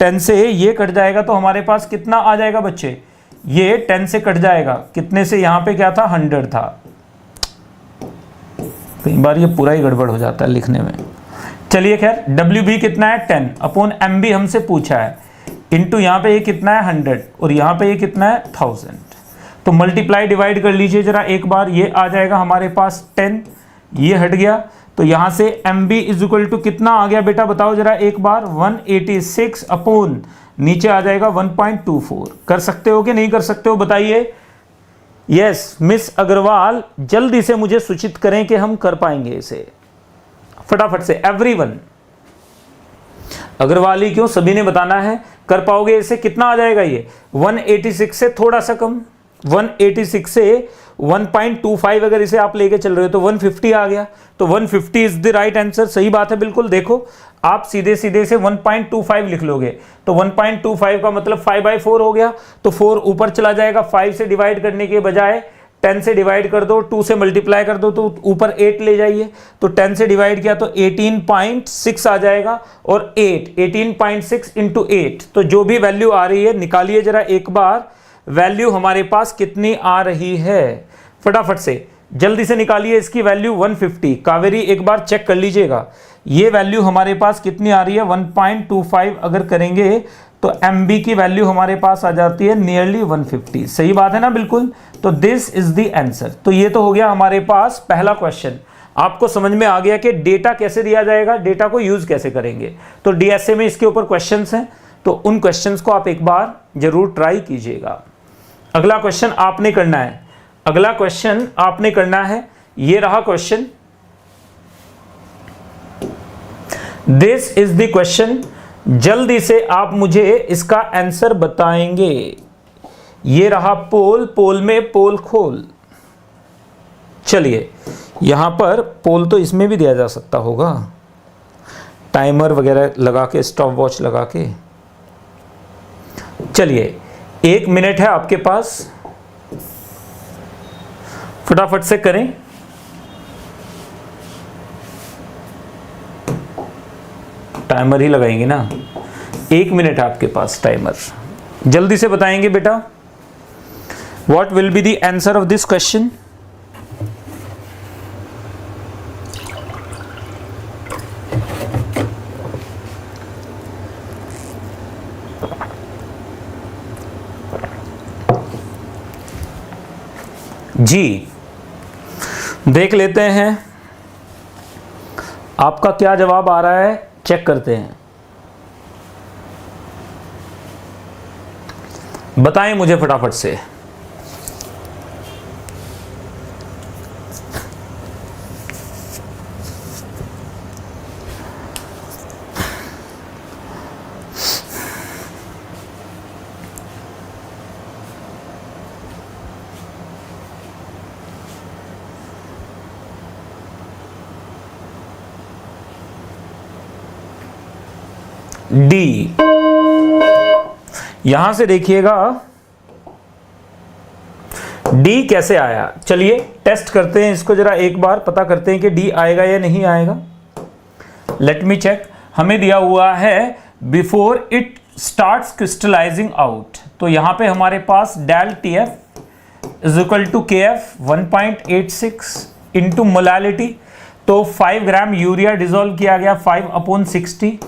10 से ये कट जाएगा, तो हमारे पास कितना आ जाएगा बच्चे, ये 10 से कट जाएगा, कितने से, यहाँ पे क्या था, 100 था। कई बार ये पूरा ही गड़बड़ हो जाता है लिखने में। चलिए खैर, WB कितना है, 10 अपॉन MB हमसे पूछा है, इंटू यहाँ पे ये कितना है, 100, और यहाँ पे ये कितना है, 1000। तो मल्टीप्लाई डिवाइड कर लीजिए जरा एक बार, ये आ जाएगा हमारे पास 10, ये हट गया, तो यहां से MB इज इक्वल टू कितना आ गया बेटा, बताओ जरा एक बार, 186 अपॉन नीचे आ जाएगा 1.24। कर सकते हो कि नहीं कर सकते हो, बताइए। यस मिस अग्रवाल, जल्दी से मुझे सूचित करें कि हम कर पाएंगे इसे फटाफट से, एवरीवन। अग्रवाली क्यों, सभी ने बताना है। कर पाओगे इसे? कितना आ जाएगा ये 186 से थोड़ा सा कम, 186 से 1.25 अगर इसे आप लेके चल रहे हो तो 150 आ गया, तो 150 इज द राइट आंसर। सही बात है बिल्कुल। देखो आप सीधे सीधे से 1.25 लिख लोगे तो 1.25 का मतलब 5/4 हो गया, तो 4 ऊपर चला जाएगा, 5 से डिवाइड करने के बजाय 10 से डिवाइड कर दो, 2 से मल्टीप्लाई कर दो तो ऊपर 8 ले जाइए, तो 10 से डिवाइड किया तो 18.6 आ जाएगा, और 18.6 इंटू 8, तो जो भी वैल्यू आ रही है निकालिए जरा एक बार, वैल्यू हमारे पास कितनी आ रही है, फटाफट से जल्दी से निकालिए इसकी वैल्यू 150। कावेरी एक बार चेक कर लीजिएगा ये वैल्यू हमारे पास कितनी आ रही है, 1.25 अगर करेंगे तो MB की वैल्यू हमारे पास आ जाती है नियरली 150। सही बात है ना बिल्कुल। तो दिस इज द आंसर। तो ये तो हो गया हमारे पास पहला क्वेश्चन। आपको समझ में आ गया कि डेटा कैसे दिया जाएगा, डेटा को यूज कैसे करेंगे। तो DSA में इसके ऊपर क्वेश्चंस हैं, तो उन क्वेश्चंस को आप एक बार जरूर ट्राई कीजिएगा। अगला क्वेश्चन आपने करना है, अगला क्वेश्चन आपने करना है, ये रहा question. This is the question. जल्दी से आप मुझे इसका आंसर बताएंगे। ये रहा पोल, पोल में पोल खोल। चलिए यहां पर पोल तो इसमें भी दिया जा सकता होगा, टाइमर वगैरह लगा के, स्टॉप वॉच लगा के। चलिए 1 मिनट है आपके पास, फटाफट से करें। टाइमर ही लगाएंगे ना, 1 मिनट है आपके पास टाइमर, जल्दी से बताएंगे बेटा। What will be the answer of this question? जी देख लेते हैं आपका क्या जवाब आ रहा है, चेक करते हैं। बताएं मुझे फटाफट से। डी, यहां से देखिएगा डी कैसे आया। चलिए टेस्ट करते हैं इसको जरा एक बार, पता करते हैं कि डी आएगा या नहीं आएगा। Let me check. हमें दिया हुआ है before it starts crystallising out, तो यहां पे हमारे पास del TF is equal to KF 1.86 into molality, तो 5 ग्राम यूरिया डिजोल्व किया गया 5/60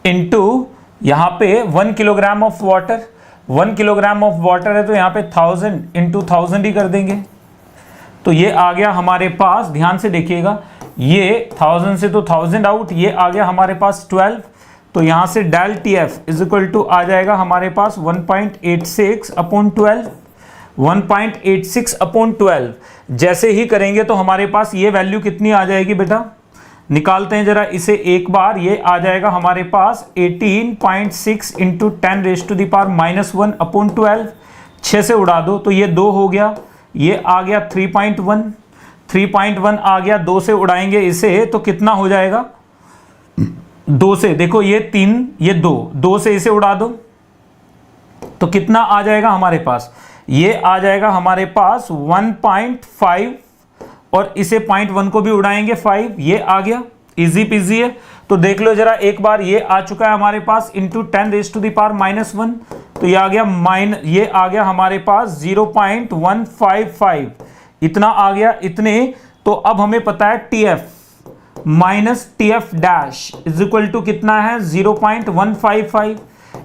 इंटू यहाँ पे 1 kilogram of water, 1 kilogram of water है तो यहाँ पे 1000 इंटू 1000 ही कर देंगे, तो ये आ गया हमारे पास। ध्यान से देखिएगा, ये 1000 से तो 1000 आउट, ये आ गया हमारे पास 12, तो यहाँ से del TF is equal to आ जाएगा हमारे पास 1.86/12, 1.86/12। जैसे ही करेंगे तो हमारे पास ये वैल्यू कितनी आ जाएगी बेटा, निकालते हैं जरा इसे एक बार। ये आ जाएगा हमारे पास 18.6 इंटू 10⁻⁻1/12। 6 से उड़ा दो तो ये 2 हो गया, ये आ गया 3.1, 3.1 आ गया, 2 से उड़ाएंगे इसे तो कितना हो जाएगा, 2 से देखो ये 3, ये 2, 2 से इसे उड़ा दो तो कितना आ जाएगा हमारे पास, ये आ जाएगा हमारे पास 1.5, और इसे 0.1 को भी उड़ाएंगे 5, ये आ गया, इजी पीजी है। तो देख लो जरा एक बार, ये आ चुका है हमारे पास इंटू 10⁻⁻1, तो ये आ गया ये आ गया हमारे पास 0.155, इतना आ गया, इतने। तो अब हमें पता है TF minus TF dash is equal to कितना है 0.155,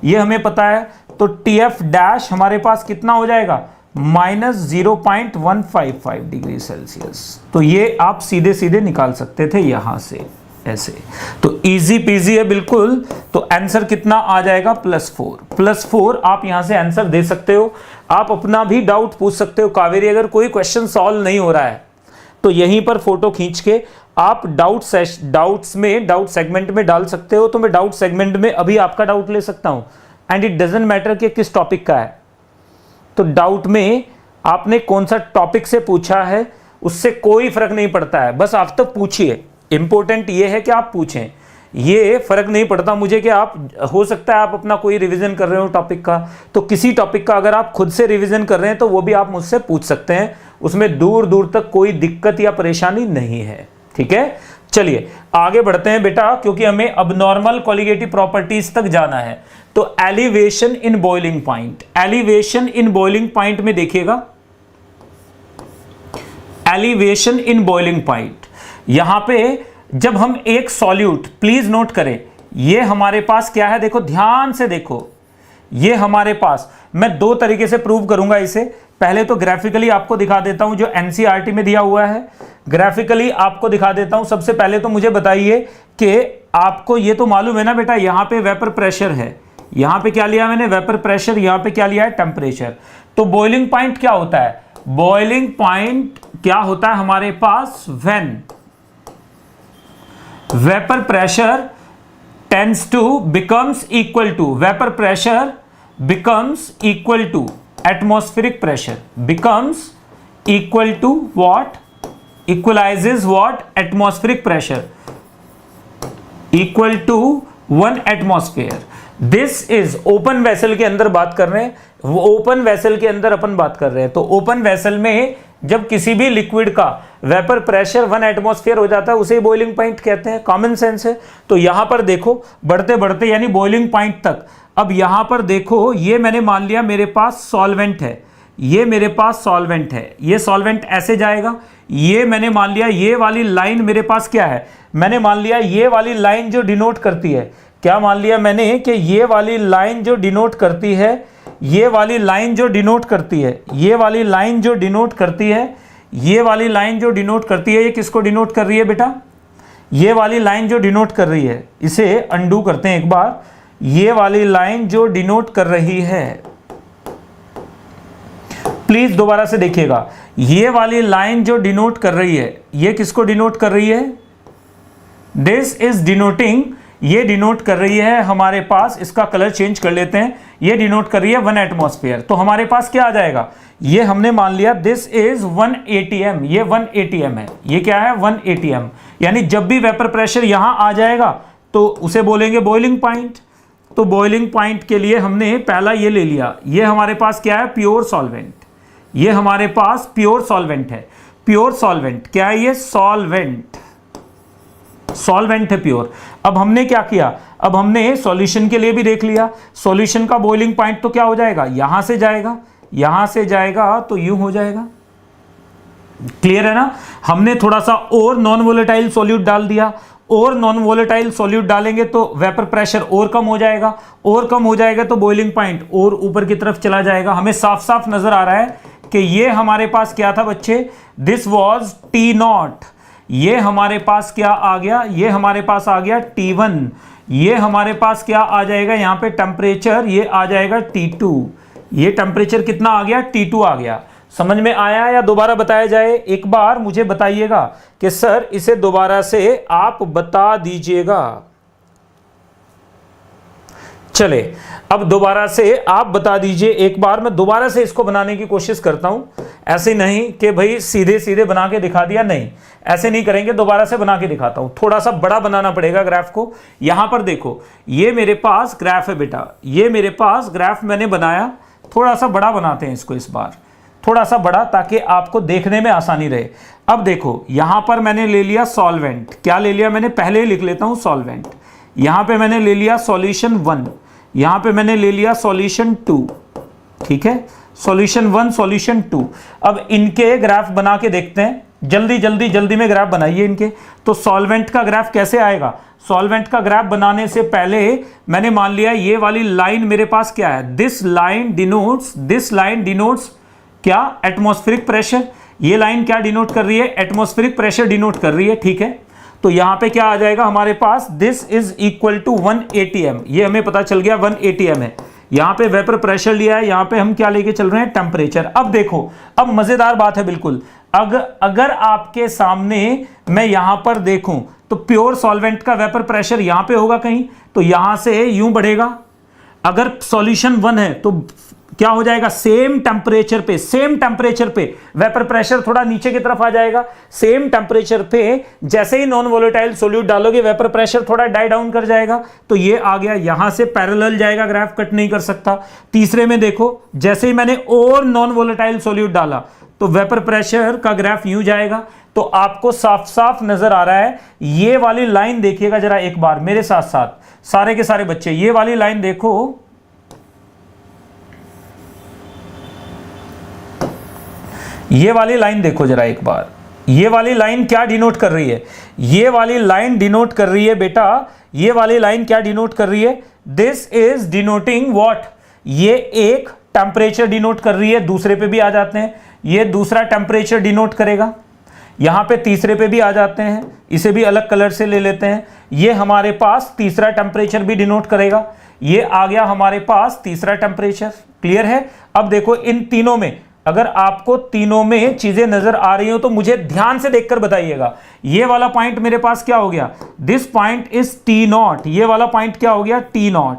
ये हमें पता है। तो TF डैश हमारे पास कितना हो जाएगा, -0.155 डिग्री सेल्सियस। तो ये आप सीधे सीधे निकाल सकते थे यहां से ऐसे, तो इजी पीजी है बिल्कुल। तो आंसर कितना आ जाएगा, +4 आप यहां से आंसर दे सकते हो। आप अपना भी डाउट पूछ सकते हो कावेरी, अगर कोई क्वेश्चन सॉल्व नहीं हो रहा है तो यहीं पर फोटो खींच के आप डाउट्स में, डाउट सेगमेंट में डाल सकते हो, तो मैं डाउट सेगमेंट में अभी आपका डाउट ले सकता हूं, एंड इट डजंट मैटर कि किस टॉपिक का है। तो डाउट में आपने कौन सा टॉपिक से पूछा है उससे कोई फर्क नहीं पड़ता है, बस आप तो पूछिए। इंपॉर्टेंट ये है कि आप पूछें, ये फर्क नहीं पड़ता मुझे कि आप, हो सकता है आप अपना कोई रिवीजन कर रहे हो टॉपिक का, तो किसी टॉपिक का अगर आप खुद से रिवीजन कर रहे हैं तो वो भी आप मुझसे पूछ सकते हैं, उसमें दूर दूर तक कोई दिक्कत या परेशानी नहीं है। ठीक है, चलिए आगे बढ़ते हैं बेटा, क्योंकि हमें अब नॉर्मल कॉलिगेटिव प्रॉपर्टीज तक जाना है। तो elevation in boiling point, elevation in boiling point में देखिएगा, एलिवेशन इन बॉइलिंग पॉइंट, यहां पे जब हम एक सॉल्यूट, प्लीज नोट करें, ये हमारे पास क्या है, देखो ध्यान से देखो, ये हमारे पास, मैं दो तरीके से प्रूव करूंगा इसे। पहले तो ग्राफिकली आपको दिखा देता हूं, जो एनसीईआरटी में दिया हुआ है, ग्राफिकली आपको दिखा देता हूं। सबसे पहले तो मुझे बताइए कि आपको ये तो मालूम है ना बेटा, यहां पे वेपर प्रेशर है, यहां पे क्या लिया मैंने, वेपर प्रेशर, यहां पे क्या लिया है, टेम्परेचर। तो बॉइलिंग पॉइंट क्या होता है, बॉइलिंग पॉइंट क्या होता है हमारे पास, when vapour pressure tends to becomes equal to, vapor pressure becomes equal to atmospheric pressure, becomes equal to what, equalizes what, atmospheric pressure, equal to 1 atmosphere। This is open vessel के अंदर बात कर रहे हैं, वो ओपन वेसल के अंदर अपन बात कर रहे हैं। तो ओपन वेसल में जब किसी भी लिक्विड का वेपर प्रेशर 1 एटमॉस्फेयर हो जाता है उसे बॉइलिंग पॉइंट कहते हैं, कॉमन सेंस है। तो यहां पर देखो बढ़ते बढ़ते यानी बॉइलिंग पॉइंट तक, अब यहां पर देखो ये मैंने मान लिया मेरे पास सॉल्वेंट है, ये मेरे पास सॉल्वेंट है, ये सॉल्वेंट ऐसे जाएगा, ये मैंने मान लिया ये वाली लाइन मेरे पास क्या है, मैंने मान लिया ये वाली लाइन जो डिनोट करती है, क्या मान लिया मैंने कि ये वाली लाइन जो डिनोट करती है, ये वाली लाइन जो डिनोट करती है, ये वाली लाइन जो डिनोट करती है, ये वाली लाइन जो डिनोट करती है, ये किसको डिनोट कर रही है बेटा, ये वाली लाइन जो डिनोट कर रही है, इसे अंडू करते हैं एक बार, ये वाली लाइन जो डिनोट कर रही है, प्लीज दोबारा से देखिएगा, ये वाली लाइन जो डिनोट कर रही है, ये किसको डिनोट कर रही है, दिस इज डिनोटिंग, ये डिनोट कर रही है हमारे पास, इसका कलर चेंज कर लेते हैं, ये डिनोट कर रही है 1 एटमॉस्फेयर। तो हमारे पास क्या आ जाएगा, ये हमने मान लिया दिस इज 1 atm, ये 1 atm है, ये क्या है 1 atm, यानी जब भी वेपर प्रेशर यहां आ जाएगा तो उसे बोलेंगे बॉइलिंग पॉइंट। तो बॉइलिंग पॉइंट के लिए हमने पहला ये ले लिया, ये हमारे पास क्या है प्योर सॉल्वेंट, ये हमारे पास प्योर सॉल्वेंट है, प्योर सॉल्वेंट क्या है, ये सॉल्वेंट, सॉल्वेंट है प्योर। अब हमने क्या किया, अब हमने सॉल्यूशन के लिए भी देख लिया, सॉल्यूशन का बॉइलिंग पॉइंट तो क्या हो जाएगा, यहां से जाएगा, यहां से जाएगा तो यूं हो जाएगा, क्लियर है ना। हमने थोड़ा सा और नॉन वोलेटाइल सॉल्यूट डाल दिया, और नॉन वोलेटाइल सॉल्यूट डालेंगे तो वेपर प्रेशर और कम हो जाएगा, और कम हो जाएगा तो बॉइलिंग पॉइंट और ऊपर की तरफ चला जाएगा। हमें साफ साफ नजर आ रहा है कि ये हमारे पास क्या था बच्चे, दिस वाज T0, ये हमारे पास क्या आ गया, ये हमारे पास आ गया T1, ये हमारे पास क्या आ जाएगा यहां पे टेम्परेचर, ये आ जाएगा T2, ये टेम्परेचर कितना आ गया, T2 आ गया। समझ में आया या दोबारा बताया जाए, एक बार मुझे बताइएगा कि सर इसे दोबारा से आप बता दीजिएगा। चले अब दोबारा से आप बता दीजिए, एक बार मैं दोबारा से इसको बनाने की कोशिश करता हूं, ऐसे नहीं कि भाई सीधे सीधे बना के दिखा दिया, नहीं ऐसे नहीं करेंगे, दोबारा से बना के दिखाता हूं, थोड़ा सा बड़ा बनाना पड़ेगा ग्राफ को। यहां पर देखो ये मेरे पास ग्राफ है बेटा, ये मेरे पास ग्राफ मैंने बनाया, थोड़ा सा बड़ा बनाते हैं इसको इस बार, थोड़ा सा बड़ा, ताकि आपको देखने में आसानी रहे। अब देखो यहां पर मैंने ले लिया सॉल्वेंट, क्या ले लिया मैंने, पहले ही लिख लेता हूं सॉल्वेंट, यहां पे मैंने ले लिया सॉल्यूशन 1, यहां पे मैंने ले लिया सॉल्यूशन 2, ठीक है, सॉल्यूशन 1 सॉल्यूशन 2। अब इनके ग्राफ बना के देखते हैं, जल्दी जल्दी जल्दी में ग्राफ बनाइए इनके। तो सॉल्वेंट का ग्राफ कैसे आएगा, सॉल्वेंट का ग्राफ बनाने से पहले मैंने मान लिया ये वाली लाइन मेरे पास क्या है, दिस लाइन डिनोट्स क्या, एटमॉस्फेरिक प्रेशर, ये लाइन क्या डिनोट कर रही है, एटमॉस्फेरिक प्रेशर डिनोट कर रही है, ठीक है। तो यहां पे क्या आ जाएगा हमारे पास, this is equal to 1 atm, ये हमें पता चल गया 1 atm है, यहां पे वेपर प्रेशर लिया है, यहां पे हम क्या लेके चल रहे हैं, टेम्परेचर। अब देखो, अब मजेदार बात है बिल्कुल, अगर आपके सामने मैं यहां पर देखूं तो प्योर सॉल्वेंट का वेपर प्रेशर यहां पे होगा कहीं, तो यहां से यूं बढ़ेगा। अगर सॉल्यूशन 1 है तो क्या हो जाएगा, सेम टेम्परेचर पे वेपर प्रेशर थोड़ा नीचे की तरफ आ जाएगा। सेम टेम्परेचर पे जैसे ही नॉन वोलेटाइल सॉल्यूट डालोगे वेपर प्रेशर थोड़ा डाई डाउन कर जाएगा। तो ये आ गया, यहां से पैरेलल जाएगा, ग्राफ कट नहीं कर सकता। तीसरे में देखो, जैसे ही मैंने और नॉन वोलेटाइल सॉल्यूट डाला तो वेपर प्रेशर का ग्राफ यूं जाएगा। तो आपको साफ साफ नजर आ रहा है, ये वाली लाइन देखिएगा जरा एक बार मेरे साथ साथ सारे के सारे बच्चे, ये वाली लाइन देखो, ये वाली लाइन देखो जरा एक बार। ये वाली लाइन क्या डिनोट कर रही है, ये वाली लाइन डिनोट कर रही है बेटा, ये वाली लाइन क्या डिनोट कर रही है, दिस इज डिनोटिंग व्हाट, ये एक टेम्परेचर डिनोट कर रही है। दूसरे पे भी आ जाते हैं, ये दूसरा टेम्परेचर डिनोट करेगा। यहां पे तीसरे पे भी आ जाते हैं, इसे भी अलग कलर से ले लेते हैं, ये हमारे पास तीसरा टेम्परेचर भी डिनोट करेगा। ये आ गया हमारे पास तीसरा टेम्परेचर। क्लियर है। अब देखो इन तीनों में, अगर आपको तीनों में चीजें नजर आ रही हो तो मुझे ध्यान से देखकर बताइएगा। ये वाला पॉइंट मेरे पास क्या हो गया, दिस पॉइंट इज T0, ये वाला पॉइंट क्या हो गया, T0,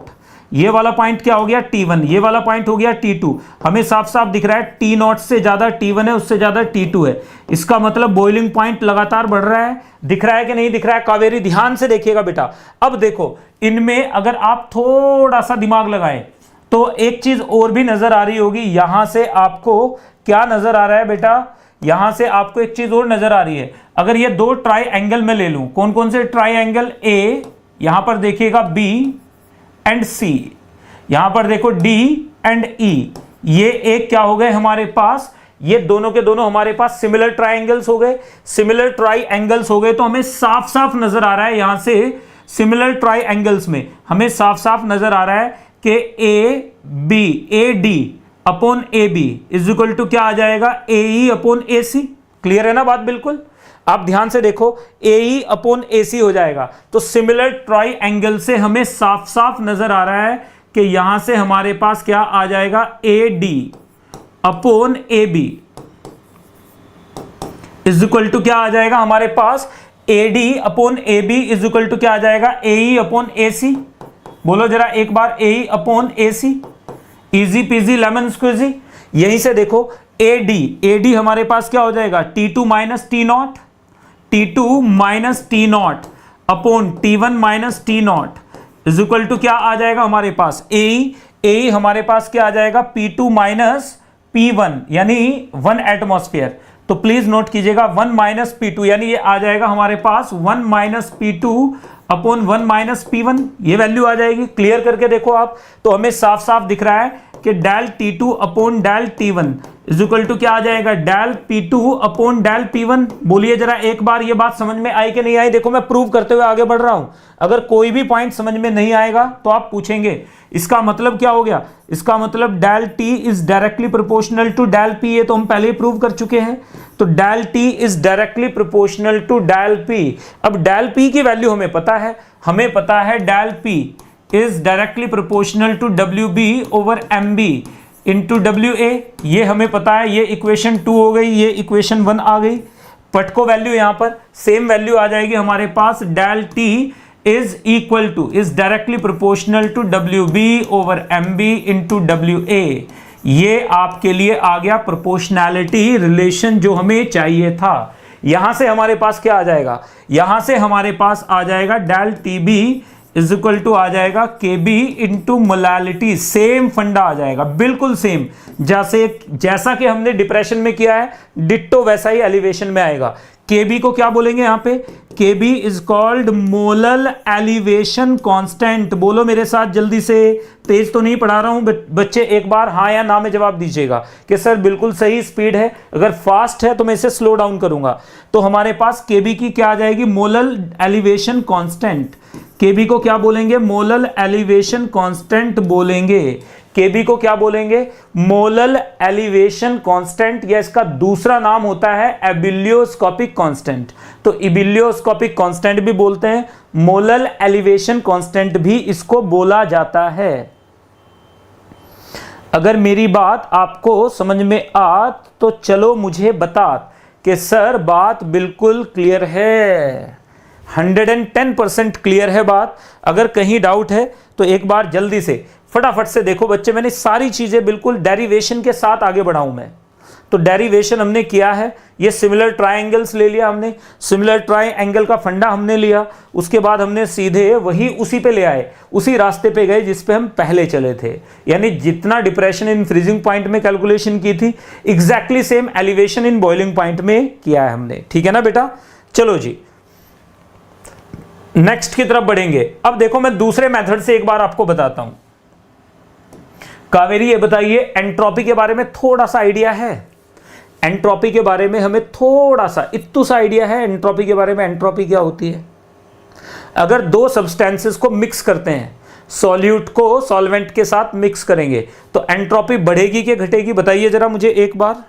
ये वाला पॉइंट क्या हो गया, T1, ये वाला पॉइंट हो गया T2। हमें साफ साफ दिख रहा है T0 से ज्यादा T1 है, उससे ज्यादा T2 है। इसका मतलब बॉइलिंग पॉइंट लगातार बढ़ रहा है। दिख रहा है कि नहीं दिख रहा है, कावेरी ध्यान से देखिएगा बेटा। अब देखो इनमें अगर आप थोड़ा सा दिमाग लगाएं तो एक चीज और भी नजर आ रही होगी। यहां से आपको क्या नजर आ रहा है बेटा, यहां से आपको एक चीज और नजर आ रही है। अगर ये दो ट्राई एंगल में ले लूं, कौन कौन से ट्राई एंगल, ए, यहां पर देखिएगा B एंड C, यहां पर देखो D एंड E, ये एक क्या हो गए हमारे पास, ये दोनों के दोनों हमारे पास सिमिलर ट्राइंगल्स हो गए। सिमिलर ट्राई एंगल्स हो गए तो हमें साफ साफ नजर आ रहा है, यहां से सिमिलर ट्राई एंगल्स में हमें साफ साफ नजर आ रहा है कि AD upon AB is equal to क्या आ जाएगा, AE अपॉन AC। क्लियर है ना बात बिल्कुल। आप ध्यान से देखो, AE अपॉन AC हो जाएगा। तो सिमिलर ट्राई एंगल से हमें साफ साफ नजर आ रहा है कि यहां से हमारे पास क्या आ जाएगा, AD upon AB is equal to क्या आ जाएगा हमारे पास, AD upon AB is equal to क्या आ जाएगा, AE अपॉन AC। बोलो जरा एक बार, AE upon AC, easy peasy lemon squeezy. यहीं से देखो AD हमारे पास क्या हो जाएगा, T2 minus T0, T2 minus T0 upon T1 minus T0 is equal to क्या आ जाएगा हमारे पास, AE हमारे पास क्या आ जाएगा, P2 माइनस P1 यानी 1 एटमॉस्फेयर। तो प्लीज नोट कीजिएगा 1 माइनस P2 यानी ये आ जाएगा हमारे पास 1 minus P2 upon 1 minus P1, ये वैल्यू आ जाएगी। क्लियर करके देखो आप, तो हमें साफ साफ दिख रहा है कि del T2 upon del T1 is equal to क्या आ जाएगा, del P2 upon del P1। बोलिए जरा एक बार, ये बात समझ में आई कि नहीं आई। देखो मैं प्रूव करते हुए आगे बढ़ रहा हूं, अगर कोई भी पॉइंट समझ में नहीं आएगा तो आप पूछेंगे। इसका मतलब क्या हो गया, इसका मतलब del T is directly proportional to del P, ये तो हम पहले ही प्रूव कर चुके हैं। तो del T is directly proportional to del P। अब डेल P की वैल्यू हमें पता है, हमें पता है del P is directly proportional to WB over MB into WA, ये हमें पता है। ये इक्वेशन 2 हो गई, ये इक्वेशन 1 आ गई। पटको वैल्यू यहां पर सेम वैल्यू आ जाएगी हमारे पास, del T is equal to, is directly proportional to WB over MB into WA। ये आपके लिए आ गया प्रोपोर्शनैलिटी रिलेशन जो हमें चाहिए था। यहां से हमारे पास क्या आ जाएगा, यहां से हमारे पास आ जाएगा del TB is equal to आ जाएगा KB इंटू मोलालिटी। सेम फंडा आ जाएगा, बिल्कुल सेम, जैसा कि हमने डिप्रेशन में किया है डिट्टो वैसा ही एलिवेशन में आएगा। KB को क्या बोलेंगे यहाँ पे, KB is called molal elevation constant. बोलो मेरे साथ जल्दी से, तेज तो नहीं पढ़ा रहा हूं बच्चे, एक बार हाँ या ना में जवाब दीजिएगा कि सर बिल्कुल सही स्पीड है, अगर फास्ट है तो मैं इसे स्लो डाउन करूंगा। तो हमारे पास KB की क्या आ जाएगी, मोलल एलिवेशन कांस्टेंट। KB को क्या बोलेंगे, मोलल एलिवेशन कांस्टेंट बोलेंगे। KB को क्या बोलेंगे, मोलल एलिवेशन कांस्टेंट, या इसका दूसरा नाम होता है एबिलियोस्कोपिक कांस्टेंट। तो एबिलियोस्कोपिक कांस्टेंट भी बोलते हैं, मोलल एलिवेशन कांस्टेंट भी इसको बोला जाता है। अगर मेरी बात आपको समझ में आ तो चलो मुझे बता कि सर बात बिल्कुल क्लियर है, 110% क्लियर है बात। अगर कहीं डाउट है तो एक बार जल्दी से फटाफट से देखो बच्चे, मैंने सारी चीजें बिल्कुल डेरिवेशन के साथ आगे बढ़ाऊं मैं। तो डेरिवेशन हमने किया है, ये सिमिलर ट्रायंगल्स ले लिया हमने, सिमिलर ट्रायंगल का फंडा हमने लिया, उसके बाद हमने सीधे वही उसी पे ले आए, उसी रास्ते पे गए जिस पे हम पहले चले थे। यानी जितना डिप्रेशन इन फ्रीजिंग पॉइंट में कैलकुलेशन की थी, exactly same elevation in boiling point में किया है हमने। ठीक है ना बेटा? चलो जी नेक्स्ट की तरफ बढ़ेंगे। अब देखो मैं दूसरे मेथड से एक बार आपको बताता हूं। कावेरी ये बताइए, एंट्रोपी के बारे में थोड़ा सा आइडिया है? एंट्रोपी के बारे में हमें थोड़ा सा इत्तू सा आइडिया है एंट्रोपी के बारे में? एंट्रोपी क्या होती है? अगर दो सब्सटेंसेस को मिक्स करते हैं, सॉल्यूट को सॉल्वेंट के साथ मिक्स करेंगे तो एंट्रोपी बढ़ेगी कि घटेगी? बताइए जरा मुझे एक बार।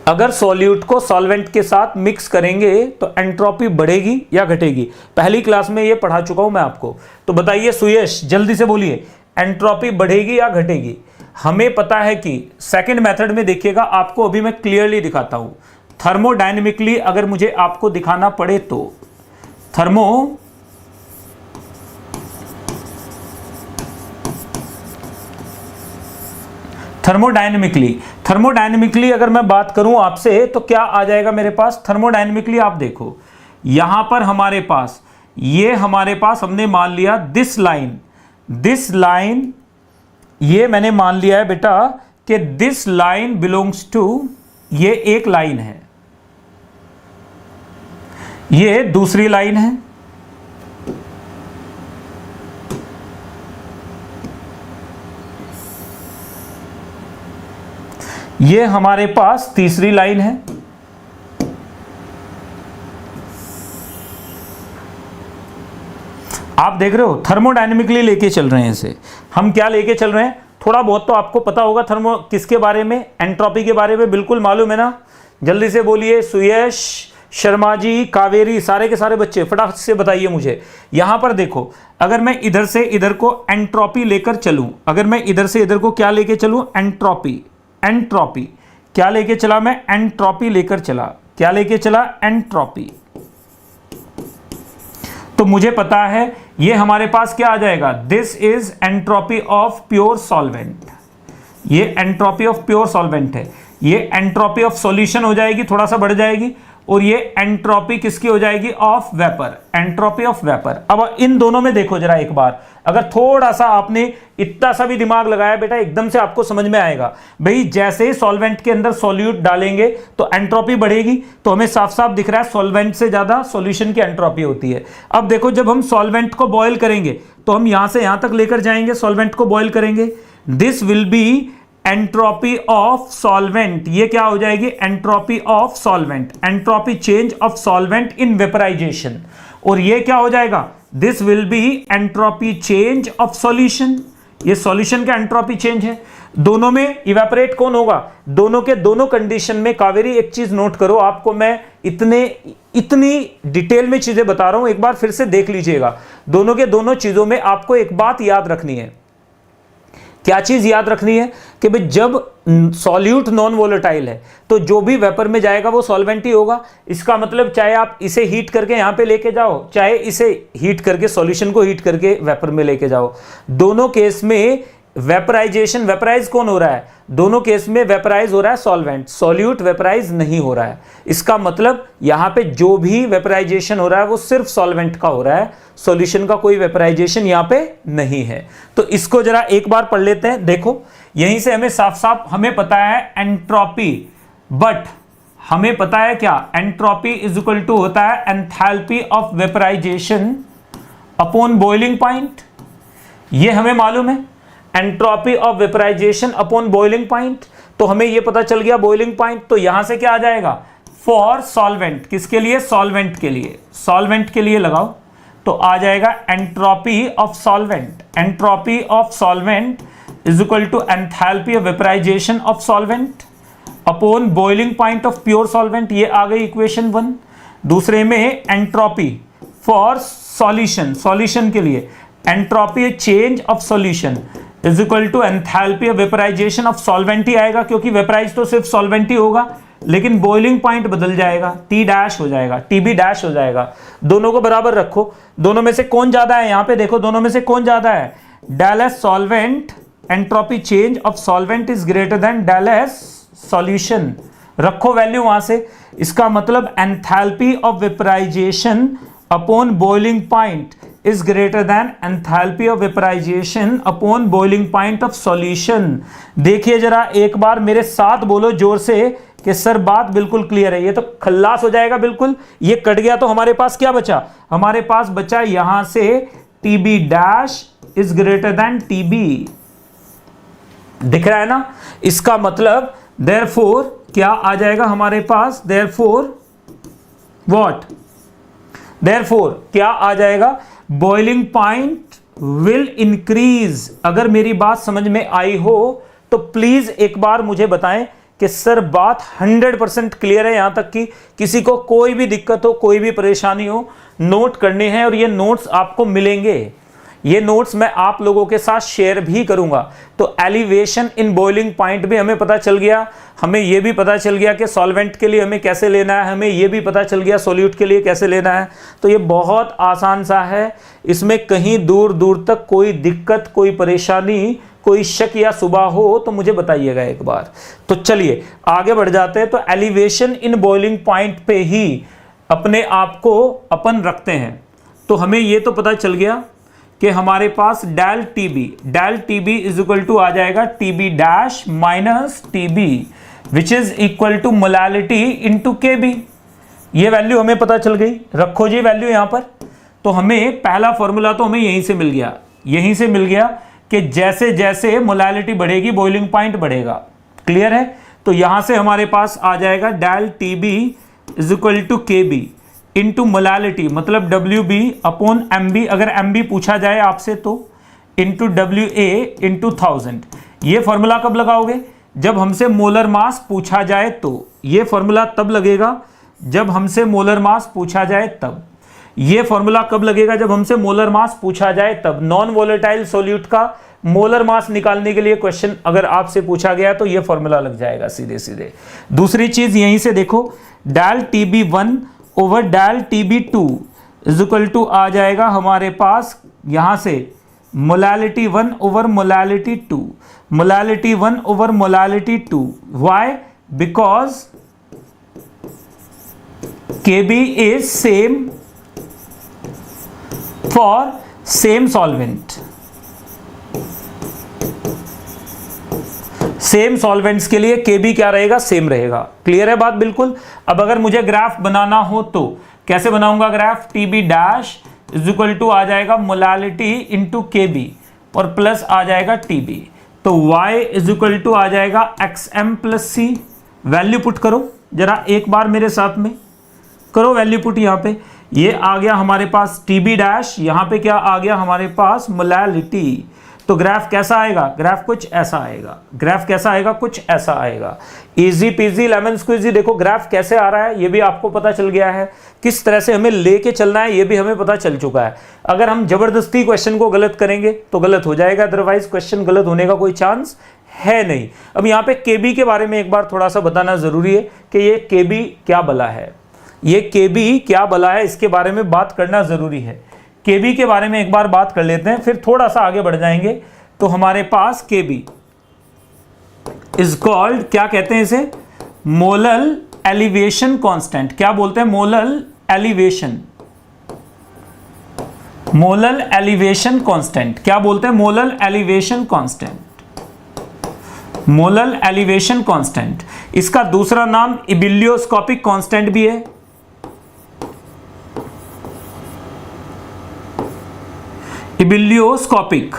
अगर सॉल्यूट को सॉल्वेंट के साथ मिक्स करेंगे तो एंट्रोपी बढ़ेगी या घटेगी? पहली क्लास में ये पढ़ा चुका हूं मैं आपको। तो बताइए सुयश, जल्दी से बोलिए, एंट्रोपी बढ़ेगी या घटेगी? हमें पता है कि सेकंड मेथड में देखिएगा, आपको अभी मैं क्लियरली दिखाता हूं। थर्मोडायनेमिकली अगर मुझे आपको दिखाना पड़े तो थर्मोडायनेमिकली अगर मैं बात करूं आपसे तो क्या आ जाएगा मेरे पास? थर्मोडायनेमिकली आप देखो, यहां पर हमारे पास हमने मान लिया दिस लाइन, ये मैंने मान लिया है बेटा कि दिस लाइन बिलोंग्स टू, ये एक लाइन है, ये दूसरी लाइन है, ये हमारे पास तीसरी लाइन है, आप देख रहे हो थर्मोडायनेमिकली लेके चल रहे हैं इसे। हम क्या लेके चल रहे हैं? थोड़ा बहुत तो आपको पता होगा थर्मो किसके बारे में, एंट्रोपी के बारे में बिल्कुल मालूम है ना? जल्दी से बोलिए, सुयश, शर्मा जी, कावेरी, सारे के सारे बच्चे फटाफट से बताइए मुझे। यहां पर देखो, अगर मैं इधर से इधर को एंट्रोपी लेकर चलूं, अगर मैं इधर से इधर को क्या लेके चलूं? एंट्रोपी क्या लेके चला मैं? एंट्रोपी लेकर चला। क्या लेके चला? एंट्रोपी। तो मुझे पता है ये हमारे पास क्या आ जाएगा? This is entropy of pure solvent. ये एंट्रोपी ऑफ प्योर सॉल्वेंट है, ये एंट्रोपी ऑफ सॉल्यूशन हो जाएगी, थोड़ा सा बढ़ जाएगी, और ये एंट्रोपी किसकी हो जाएगी? Of vapour, entropy of vapour. अब इन दोनों में देखो जरा एक बार, अगर थोड़ा सा आपने इतना सा भी दिमाग लगाया बेटा, एकदम से आपको समझ में आएगा। भाई जैसे ही सॉल्वेंट के अंदर सॉल्यूट डालेंगे तो एंट्रोपी बढ़ेगी, तो हमें साफ साफ दिख रहा है सॉल्वेंट से ज्यादा सॉल्यूशन की एंट्रोपी होती है। अब देखो जब हम सॉल्वेंट को बॉयल करेंगे तो हम यहां से यहां तक लेकर जाएंगे, सॉल्वेंट को बॉयल करेंगे, this will be entropy of solvent. ये क्या हो जाएगी? Entropy of solvent, entropy change of solvent in vaporization. और ये क्या हो जाएगा? This will be entropy change of solution. ये सॉल्यूशन का एंट्रोपी चेंज है। दोनों में इवेपोरेट कौन होगा? दोनों के दोनों कंडीशन में। कावेरी एक चीज नोट करो, आपको मैं इतनी डिटेल में चीजें बता रहा हूं, एक बार फिर से देख लीजिएगा। दोनों के दोनों चीजों में आपको एक बात याद रखनी है। क्या चीज याद रखनी है? कि भाई जब सॉल्यूट नॉन वोलेटाइल है तो जो भी वेपर में जाएगा वो सॉल्वेंट ही होगा। इसका मतलब चाहे आप इसे हीट करके यहां पे लेके जाओ, चाहे इसे हीट करके सॉल्यूशन को हीट करके वेपर में लेके जाओ, दोनों केस में वेपराइजेशन, वेपराइज कौन हो रहा है? दोनों केस में वेपराइज हो रहा है सॉल्वेंट, सॉल्यूट वेपराइज नहीं हो रहा है। इसका मतलब यहां पे जो भी वेपराइजेशन हो रहा है वो सिर्फ सॉल्वेंट का हो रहा है, सॉल्यूशन का कोई वेपराइजेशन यहां पे नहीं है। तो इसको जरा एक बार पढ़ लेते हैं। देखो यहीं से हमें साफ साफ हमें पता है एंट्रोपी, बट हमें पता है क्या? एंट्रोपी इज इक्वल टू होता है enthalpy of vaporization upon boiling point. ये हमें मालूम है, entropy of vaporization upon boiling point. तो हमें यह पता चल गया बॉइलिंग पॉइंट। तो यहां से क्या आ जाएगा? फॉर सॉल्वेंट, किसके लिए? सॉल्वेंट के लिए, सॉल्वेंट के लिए लगाओ तो आ जाएगा entropy of solvent. Entropy of solvent is equal to enthalpy of vaporisation of solvent upon boiling point of pure solvent. ये आ गई इक्वेशन 1। दूसरे में एंट्रोपी फॉर सॉल्यूशन, सॉल्यूशन के लिए entropy change of solution is equal to enthalpy of vaporisation of solvent ही आएगा, क्योंकि वेपराइज तो सिर्फ सॉल्वेंट ही होगा, लेकिन बॉइलिंग पॉइंट बदल जाएगा, टी डैश हो जाएगा, टीबी डैश हो जाएगा। दोनों को बराबर रखो, दोनों में से कौन ज्यादा है, यहां पे देखो दोनों में से कौन ज्यादा है, del S solvent entropy change of solvent is greater than del S solution. रखो वैल्यू वहां से, इसका मतलब enthalpy of vaporization upon boiling point is greater than enthalpy of vaporization upon boiling point of solution। देखिए जरा एक बार मेरे साथ बोलो जोर से कि सर बात बिल्कुल क्लियर है। ये तो खल्लास हो जाएगा बिल्कुल, ये कट गया तो हमारे पास क्या बचा, हमारे पास बचा यहां से TB dash is greater then TB। दिख रहा है ना, इसका मतलब therefore क्या आ जाएगा हमारे पास, therefore what, therefore क्या आ जाएगा, बॉइलिंग पॉइंट विल इंक्रीज। अगर मेरी बात समझ में आई हो तो प्लीज एक बार मुझे बताएं कि सर बात 100% क्लियर है, यहां तक कि किसी को कोई भी दिक्कत हो, कोई भी परेशानी हो, नोट करने हैं और ये नोट्स आपको मिलेंगे। ये नोट्स मैं आप लोगों के साथ शेयर भी करूंगा। तो एलिवेशन इन बॉइलिंग पॉइंट भी हमें पता चल गया, हमें यह भी पता चल गया कि सॉल्वेंट के लिए हमें कैसे लेना है, हमें यह भी पता चल गया सॉल्यूट के लिए कैसे लेना है। तो ये बहुत आसान सा है, इसमें कहीं दूर दूर तक कोई दिक्कत, कोई परेशानी, कोई शक या सुबह हो तो मुझे बताइएगा एक बार। तो चलिए आगे बढ़ जाते हैं। तो एलिवेशन इन बॉइलिंग पॉइंट पे ही अपने आप को अपन रखते हैं। तो हमें ये तो पता चल गया कि हमारे पास del TB is equal to आ जाएगा TB dash minus TB which is equal to molality into KB. ये वैल्यू हमें पता चल गई, रखो जी वैल्यू यहां पर। तो हमें पहला फॉर्मूला तो हमें यहीं से मिल गया कि जैसे जैसे मोलालिटी बढ़ेगी बॉइलिंग पॉइंट बढ़ेगा। क्लियर है, तो यहां से हमारे पास आ जाएगा del TB is equal to KB into molality, मतलब WB अपॉन MB, अगर MB पूछा जाए आपसे तो इंटू WA इंटू 1000। ये फॉर्मूला कब लगाओगे, जब हमसे मोलर मास पूछा जाए तो। ये फॉर्मूला तब लगेगा जब हमसे मोलर मास पूछा जाए तब। ये फॉर्मूला कब लगेगा, जब हमसे मोलर मास पूछा जाए तब। नॉन वोलेटाइल सॉल्यूट का मोलर मास निकालने के लिए क्वेश्चन अगर आपसे पूछा गया तो ये फॉर्मूला लग जाएगा सीधे सीधे। दूसरी चीज यहीं से देखो, del TB1 over del TB2 is equal to आ जाएगा हमारे पास यहां से molality 1 over molality 2, molality 1 over molality 2। व्हाई, बिकॉज KB is same for same solvent. Same solvents के लिए KB क्या रहेगा, सेम रहेगा। क्लियर है बात बिल्कुल। अब अगर मुझे ग्राफ बनाना हो तो कैसे बनाऊंगा graph, TB dash is equal to आ जाएगा मोलालिटी इंटू KB और प्लस आ जाएगा TB। तो Y इज इक्वल टू आ जाएगा XM plus C। Value put करो जरा एक बार मेरे साथ में, करो वैल्यू पुट। यहाँ पे ये आ गया हमारे पास TB डैश, यहाँ पे क्या आ गया हमारे पास मोलालिटी। तो ग्राफ कैसा आएगा, ग्राफ कुछ ऐसा आएगा। ग्राफ कैसा आएगा, कुछ ऐसा आएगा। Easy peasy lemon squeezy. देखो ग्राफ कैसे आ रहा है ये भी आपको पता चल गया है, किस तरह से हमें लेके चलना है ये भी हमें पता चल चुका है। अगर हम जबरदस्ती क्वेश्चन को गलत करेंगे तो गलत हो जाएगा, अदरवाइज क्वेश्चन गलत होने का कोई चांस है नहीं। अब यहाँ पे KB के बारे में एक बार थोड़ा सा बताना जरूरी है कि ये KB क्या बला है, ये KB क्या बला है, इसके बारे में बात करना जरूरी है। KB के बारे में एक बार बात कर लेते हैं, फिर थोड़ा सा आगे बढ़ जाएंगे। तो हमारे पास KB इज कॉल्ड, क्या कहते हैं इसे, मोलल एलिवेशन कांस्टेंट। क्या बोलते हैं, molal elevation, molal elevation constant. क्या बोलते हैं, molal elevation constant, molal elevation constant. इसका दूसरा नाम इबिलियोस्कोपिक कांस्टेंट भी है। इबिलियोस्कोपिक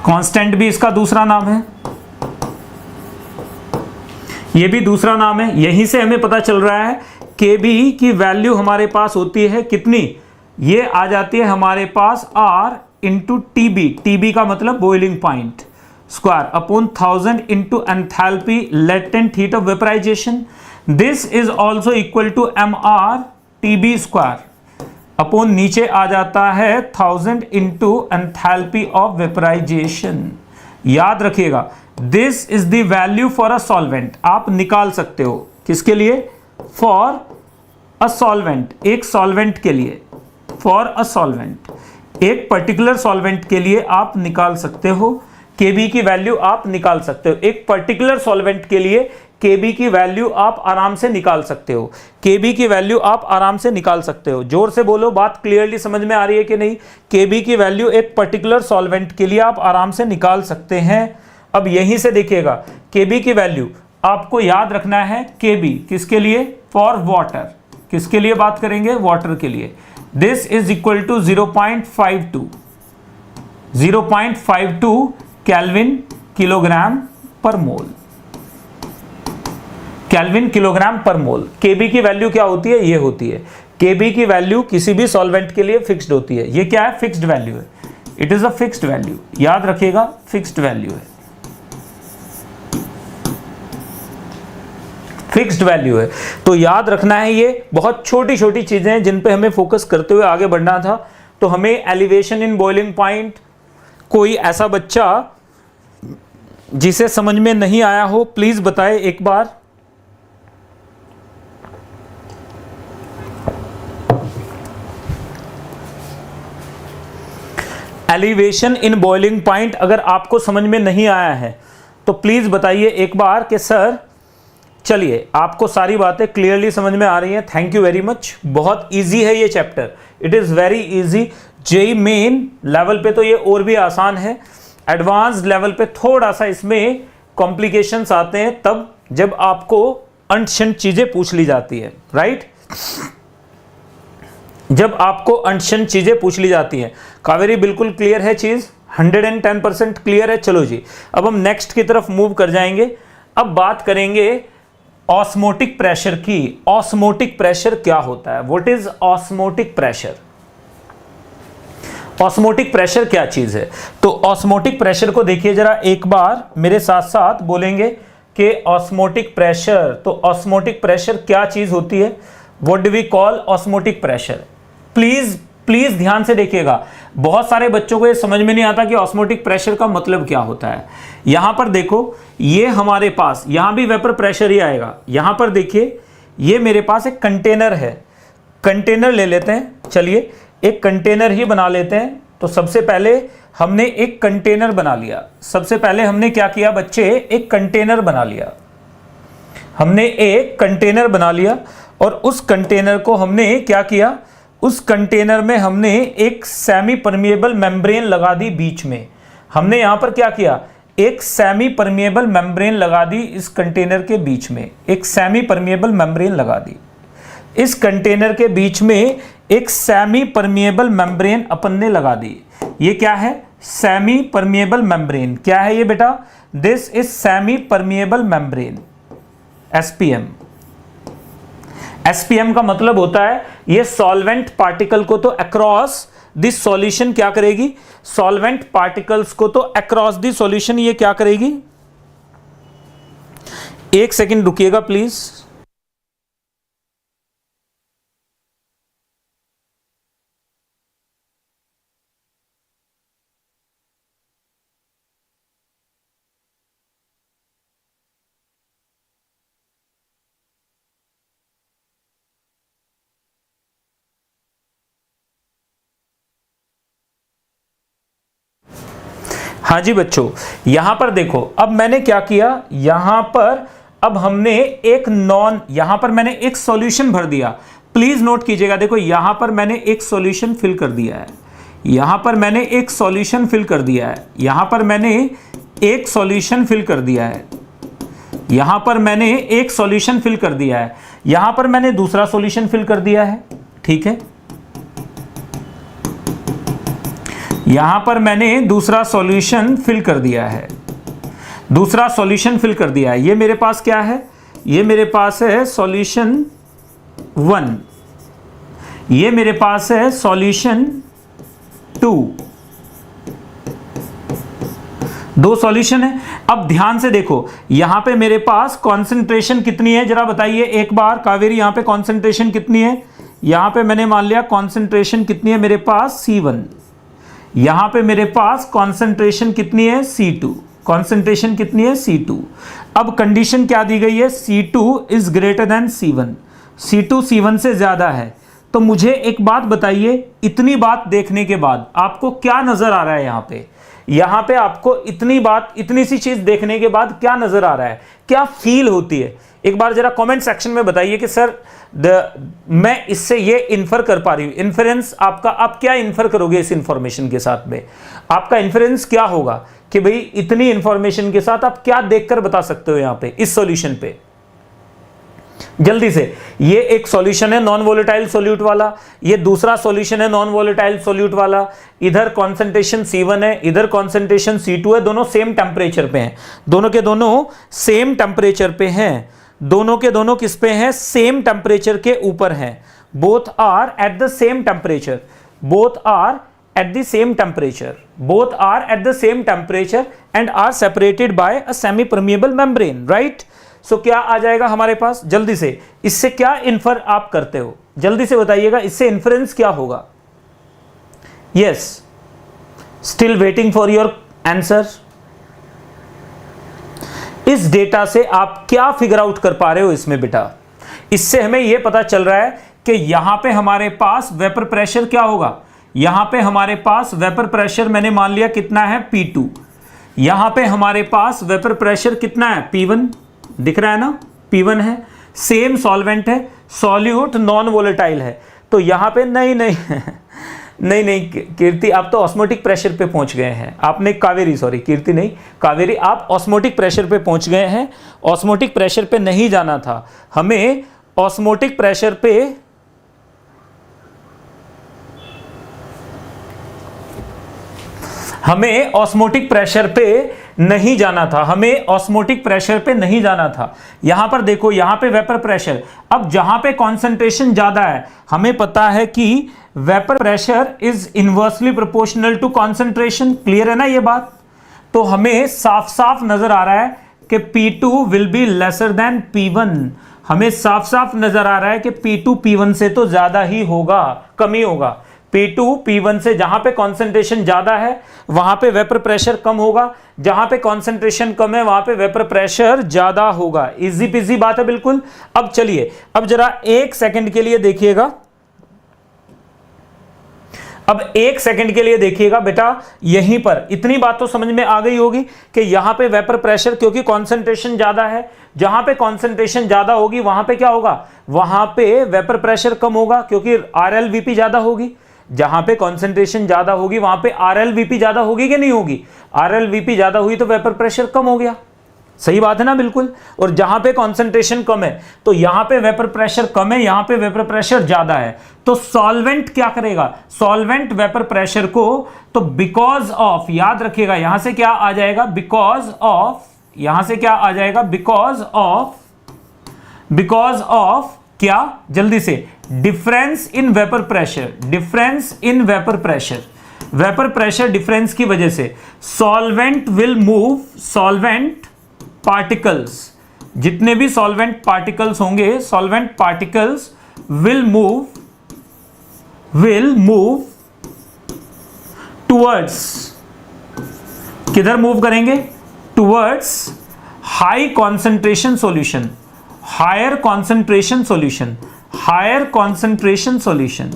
कांस्टेंट भी इसका दूसरा नाम है, यह भी दूसरा नाम है। यहीं से हमें पता चल रहा है KB की वैल्यू हमारे पास होती है कितनी, ये आ जाती है हमारे पास R इंटू TB का मतलब boiling point square upon 1000 into enthalpy latent heat of vaporization. This is also equal to MR TB square upon नीचे आ जाता है 1000 इंटू एंथैल्पी ऑफ वेपराइजेशन। याद रखिएगा, this is the value for a solvent. आप निकाल सकते हो किसके लिए? फॉर अ सॉल्वेंट, एक सॉल्वेंट के लिए, फॉर अ सॉल्वेंट, एक पर्टिकुलर सॉल्वेंट के लिए आप निकाल सकते हो। केबी की वैल्यू आप निकाल सकते हो, एक पर्टिकुलर सॉल्वेंट के लिए केबी की वैल्यू आप आराम से निकाल सकते हो, केबी की वैल्यू आप आराम से निकाल सकते हो। जोर से बोलो, बात क्लियरली समझ में आ रही है कि नहीं? केबी की वैल्यू एक पर्टिकुलर सॉल्वेंट के लिए आप आराम से निकाल सकते हैं। अब यहीं से देखिएगा, केबी की वैल्यू आपको याद रखना है। केबी किसके लिए? For water. किसके लिए बात करेंगे? वाटर के लिए। This is equal to 0.52 kelvin kilogram per mole. Kelvin kilogram per मोल। केबी की वैल्यू क्या होती है? ये होती है। केबी की वैल्यू किसी भी सॉल्वेंट के लिए फिक्स्ड होती है। ये क्या है? फिक्स्ड वैल्यू है। It is a fixed value, याद रखिएगा, फिक्स्ड वैल्यू है, फिक्स्ड वैल्यू है। तो याद रखना है, ये बहुत छोटी छोटी चीजें हैं जिन पे हमें फोकस करते हुए आगे बढ़ना था। तो हमें एलिवेशन इन बॉइलिंग पॉइंट, कोई ऐसा बच्चा जिसे समझ में नहीं आया हो प्लीज बताए एक बार। एलिवेशन इन बॉइलिंग पॉइंट अगर आपको समझ में नहीं आया है तो प्लीज बताइए एक बार कि सर, चलिए आपको सारी बातें क्लियरली समझ में आ रही हैं। Thank you very much. बहुत इजी है ये चैप्टर, it is very easy. JEE Main level पे तो ये और भी आसान है, एडवांस लेवल पे थोड़ा सा इसमें कॉम्प्लिकेशंस आते हैं तब जब आपको अंशंत चीजें पूछ ली जाती है, राइट? जब आपको अंशंत चीजें पूछ ली जाती हैं। कावेरी बिल्कुल क्लियर है चीज, 110% क्लियर है। चलो जी, अब हम नेक्स्ट की तरफ मूव कर जाएंगे। अब बात करेंगे ऑस्मोटिक प्रेशर की। ऑस्मोटिक प्रेशर क्या होता है? What is osmotic pressure? Osmotic pressure क्या चीज है? तो ऑस्मोटिक प्रेशर को देखिए जरा एक बार मेरे साथ साथ बोलेंगे कि ऑस्मोटिक प्रेशर। तो ऑस्मोटिक प्रेशर क्या चीज होती है? What do we call osmotic pressure? Please please ध्यान से देखिएगा, बहुत सारे बच्चों को ये समझ में नहीं आता कि ऑस्मोटिक प्रेशर का मतलब क्या होता है। यहां पर देखो, ये हमारे पास यहां भी वेपर प्रेशर ही आएगा। यहां पर देखिए, ये मेरे पास एक कंटेनर है। कंटेनर ले लेते हैं, चलिए एक कंटेनर ही बना लेते हैं। तो सबसे पहले हमने एक कंटेनर बना लिया। सबसे पहले हमने क्या किया बच्चे? एक कंटेनर बना लिया। हमने एक कंटेनर बना लिया और उस कंटेनर को हमने क्या किया? उस कंटेनर में हमने एक सेमी परमिएबल मेम्ब्रेन लगा दी बीच में। हमने यहां पर क्या किया? एक सेमी परमिएबल मेम्ब्रेन लगा दी इस कंटेनर के बीच में। एक सेमी परमिएबल मेम्ब्रेन लगा दी इस कंटेनर के बीच में। एक सेमी परमिएबल मेम्ब्रेन अपन ने लगा दी। ये क्या है? Semi permeable membrane. क्या है ये बेटा? This is semi permeable membrane, SPM. SPM का मतलब होता है ये सॉल्वेंट पार्टिकल को तो अक्रॉस दिस सॉल्यूशन क्या करेगी? सॉल्वेंट पार्टिकल्स को तो अक्रॉस दी सॉल्यूशन ये क्या करेगी? एक सेकंड रुकिएगा प्लीज। हाँ जी बच्चों, यहां पर देखो, अब मैंने क्या किया? यहां पर अब हमने एक यहां पर मैंने एक सॉल्यूशन भर दिया। प्लीज नोट कीजिएगा, देखो यहां पर मैंने एक सॉल्यूशन फिल कर दिया है। यहां पर मैंने एक सॉल्यूशन फिल कर दिया है। यहां पर मैंने एक सॉल्यूशन फिल कर दिया है। यहां पर मैंने एक सॉल्यूशन फिल कर दिया है। यहां पर मैंने दूसरा सॉल्यूशन फिल कर दिया है। ठीक है, यहां पर मैंने दूसरा सॉल्यूशन फिल कर दिया है। दूसरा सॉल्यूशन फिल कर दिया है। ये मेरे पास क्या है? ये मेरे पास है सॉल्यूशन 1, ये मेरे पास है सॉल्यूशन 2। दो सॉल्यूशन है। अब ध्यान से देखो, यहां पे मेरे पास कॉन्सेंट्रेशन कितनी है जरा बताइए एक बार। कावेरी, यहां पे कॉन्सेंट्रेशन कितनी है? यहां पे मैंने मान लिया कॉन्सेंट्रेशन कितनी है मेरे पास C1, यहां पे मेरे पास कॉन्सेंट्रेशन कितनी है C2, कॉन्सेंट्रेशन कितनी है C2। अब कंडीशन क्या दी गई है, C2 is greater then C1, C2 C1 से ज्यादा है। तो मुझे एक बात बताइए, इतनी बात देखने के बाद आपको क्या नजर आ रहा है यहां पे आपको इतनी बात, इतनी सी चीज देखने के बाद क्या नजर आ रहा है, क्या फील होती है? एक बार जरा कमेंट सेक्शन में बताइए कि सर मैं इससे ये इन्फर कर पा रही हूं। इन्फरेंस आपका, आप क्या इन्फर करोगे इस इंफॉर्मेशन के साथ में? आपका इन्फरेंस क्या होगा कि भाई इतनी इंफॉर्मेशन के साथ आप क्या देखकर बता सकते हो यहां पे इस सॉल्यूशन पे? जल्दी से, ये एक सॉल्यूशन है नॉन वोलेटाइल सोल्यूट वाला, ये दूसरा सॉल्यूशन है नॉन वोलेटाइल सोल्यूट वाला। इधर कॉन्सेंट्रेशन C1 है, इधर कॉन्सेंट्रेशन C2 है, दोनों सेम टेम्परेचर पे हैं, दोनों के दोनों सेम टेम्परेचर पे हैं, दोनों के दोनों किस पे हैं, सेम टेम्परेचर के ऊपर हैं। Both are at the same temperature, both are at the same temperature, both are at the same temperature and are separated by a semi permeable membrane, right? So क्या आ जाएगा हमारे पास? जल्दी से, इससे क्या इन्फर आप करते हो, जल्दी से बताइएगा, इससे इन्फ्रेंस क्या होगा? yes, still waiting for your answer। इस डेटा से आप क्या फिगर आउट कर पा रहे हो इसमें बेटा? इससे हमें यह पता चल रहा है कि यहां पे हमारे पास वेपर प्रेशर क्या होगा, यहां पे हमारे पास वेपर प्रेशर मैंने मान लिया कितना है P2, यहां पे हमारे पास वेपर प्रेशर कितना है P1, दिख रहा है ना, P1 है, सेम सॉल्वेंट है, सॉल्यूट नॉन वोलेटाइल है। तो यहां पे नहीं नहीं कीर्ति, आप तो ऑस्मोटिक प्रेशर पे पहुंच गए हैं आपने, कावेरी, सॉरी कीर्ति नहीं, कावेरी, आप ऑस्मोटिक प्रेशर पे पहुंच गए हैं। ऑस्मोटिक प्रेशर पे नहीं जाना था हमें, ऑस्मोटिक प्रेशर पे हमें ऑस्मोटिक प्रेशर पे नहीं जाना था, हमें ऑस्मोटिक प्रेशर पे नहीं जाना था। यहां पर देखो, यहां पे वेपर प्रेशर, अब जहां पे कॉन्सेंट्रेशन ज्यादा है, हमें पता है कि vapour pressure is inversely proportional to concentration. Clear है ना ये बात? तो हमें साफ साफ नजर आ रहा है कि P2 will be lesser than P1। हमें साफ साफ नजर आ रहा है कि P2 P1 से तो ज्यादा ही होगा, कम ही होगा। P2 P1 से, जहां पे कॉन्सेंट्रेशन ज्यादा है वहां पे वेपर प्रेशर कम होगा, जहां पे कॉन्सेंट्रेशन कम है वहां पे वेपर प्रेशर ज्यादा होगा। इजी पीजी बात है बिल्कुल। अब चलिए, अब जरा एक सेकंड के लिए देखिएगा, अब एक सेकंड के लिए देखिएगा बेटा, यहीं पर इतनी बात तो समझ में आ गई होगी कि यहां पे वेपर प्रेशर, क्योंकि कॉन्सेंट्रेशन ज्यादा है, जहां पे कॉन्सेंट्रेशन ज्यादा होगी वहां पे क्या होगा, वहां पे वेपर प्रेशर कम होगा, क्योंकि RLVP ज्यादा होगी। जहां पे कॉन्सेंट्रेशन ज्यादा होगी वहां पे RLVP ज्यादा होगी कि नहीं होगी? RLVP ज्यादा हुई तो वेपर प्रेशर कम हो गया। सही बात है ना बिल्कुल। और जहां पे कॉन्सेंट्रेशन कम है तो यहां पे वेपर प्रेशर कम है, यहां पे वेपर प्रेशर ज्यादा है। तो सॉल्वेंट क्या करेगा, सॉल्वेंट वेपर प्रेशर को, तो बिकॉज ऑफ, याद रखिएगा यहां से क्या आ जाएगा, बिकॉज ऑफ, यहां से क्या आ जाएगा, बिकॉज ऑफ क्या, जल्दी से, difference in vapour pressure, difference in vapour pressure, vapour pressure difference की वजह से solvent will move, solvent particles, जितने भी सॉल्वेंट पार्टिकल्स होंगे, solvent particles will move towards, किधर मूव करेंगे, towards high concentration solution, higher concentration solution, higher concentration solution,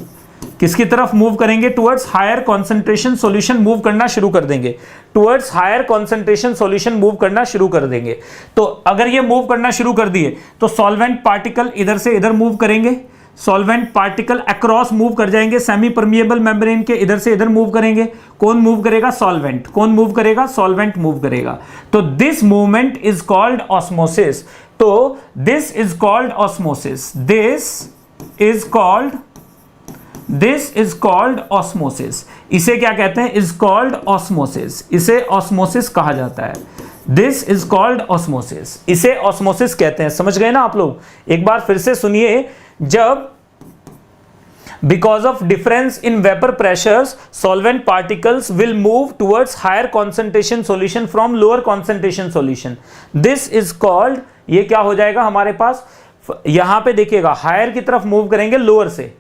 किसकी तरफ मूव करेंगे, towards higher concentration solution move करना शुरू कर देंगे, towards higher concentration solution move करना शुरू कर देंगे। तो अगर ये मूव करना शुरू कर दिए तो सॉल्वेंट पार्टिकल इधर से इधर मूव करेंगे, सॉल्वेंट पार्टिकल अक्रॉस मूव कर जाएंगे, सेमी परमिएबल मेम्ब्रेन के इधर से इधर मूव करेंगे। कौन मूव करेगा, सॉल्वेंट। कौन मूव करेगा, सॉल्वेंट मूव करेगा। तो this movement is called osmosis, तो this is called osmosis, this is called osmosis. इसे क्या कहते हैं, इज कॉल्ड ऑस्मोसिस, इसे ऑस्मोसिस कहा जाता है। दिस इज कॉल्ड ऑस्मोसिस, इसे ऑस्मोसिस कहते हैं। समझ गए ना आप लोग? एक बार फिर से सुनिए, जब because of difference in vapor pressures solvent particles will move towards higher concentration solution from lower concentration solution, this is called, ये क्या हो जाएगा हमारे पास, यहां पे देखिएगा हायर की तरफ मूव करेंगे लोअर से,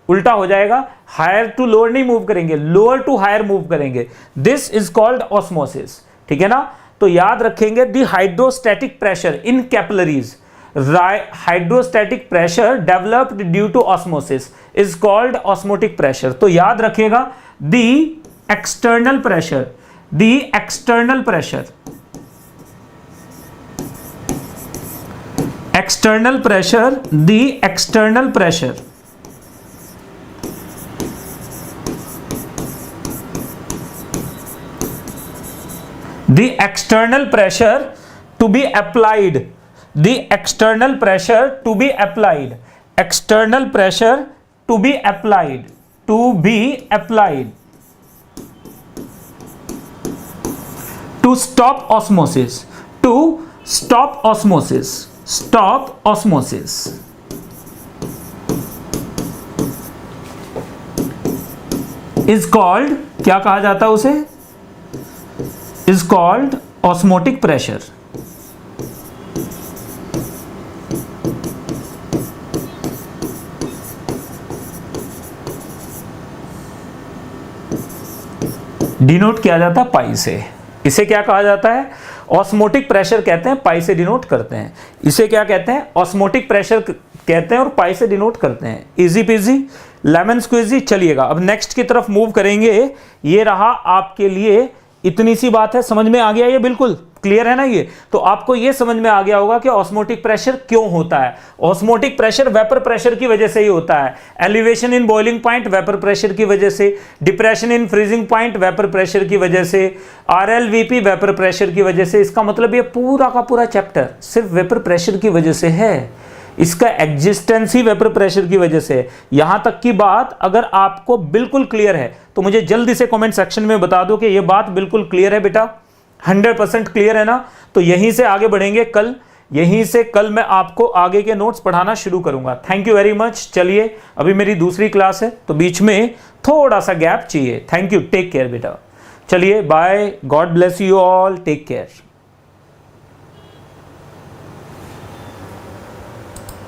उल्टा हो जाएगा, हायर टू लोअर नहीं मूव करेंगे, लोअर टू हायर मूव करेंगे। दिस इज कॉल्ड ऑस्मोसिस, ठीक है ना। तो याद रखेंगे the hydrostatic pressure in capillaries, hydrostatic pressure developed due to osmosis is called osmotic pressure. तो याद रखिएगा the external pressure, the external pressure, external pressure, the external pressure the external pressure to be applied, the external pressure to be applied, external pressure to be applied, to be applied to stop osmosis, to stop osmosis, stop osmosis is called, क्या कहा जाता है उसे, is called osmotic pressure। Denote किया जाता है पाई से। इसे क्या कहा जाता है, ऑस्मोटिक प्रेशर कहते हैं, पाई से डिनोट करते हैं। इसे क्या कहते हैं, ऑस्मोटिक प्रेशर कहते हैं और पाई से डिनोट करते हैं। Easy peasy lemon squeezy. चलिएगा अब नेक्स्ट की तरफ मूव करेंगे। ये रहा आपके लिए, इतनी सी बात है, समझ में आ गया, ये बिल्कुल क्लियर है ना। ये तो आपको ये समझ में आ गया होगा कि ऑस्मोटिक प्रेशर क्यों होता है। ऑस्मोटिक प्रेशर वेपर प्रेशर की वजह से ही होता है। Elevation in boiling point vapour pressure की वजह से, depression in freezing point vapour pressure की वजह से, RLVP वेपर प्रेशर की वजह से। इसका मतलब ये पूरा का पूरा चैप्टर सिर्फ वेपर प्रेशर की वजह से है, इसका एग्जिस्टेंस ही वेपर प्रेशर की वजह से है। यहां तक की बात अगर आपको बिल्कुल क्लियर है तो मुझे जल्दी से कमेंट सेक्शन में बता दो कि ये बात बिल्कुल क्लियर है बेटा, 100% क्लियर है ना। तो यहीं से आगे बढ़ेंगे कल, यहीं से कल मैं आपको आगे के नोट्स पढ़ाना शुरू करूंगा। Thank you very much. चलिए अभी मेरी दूसरी क्लास है तो बीच में थोड़ा सा गैप चाहिए। थैंक यू, टेक केयर बेटा। चलिए bye, God bless you all, take care.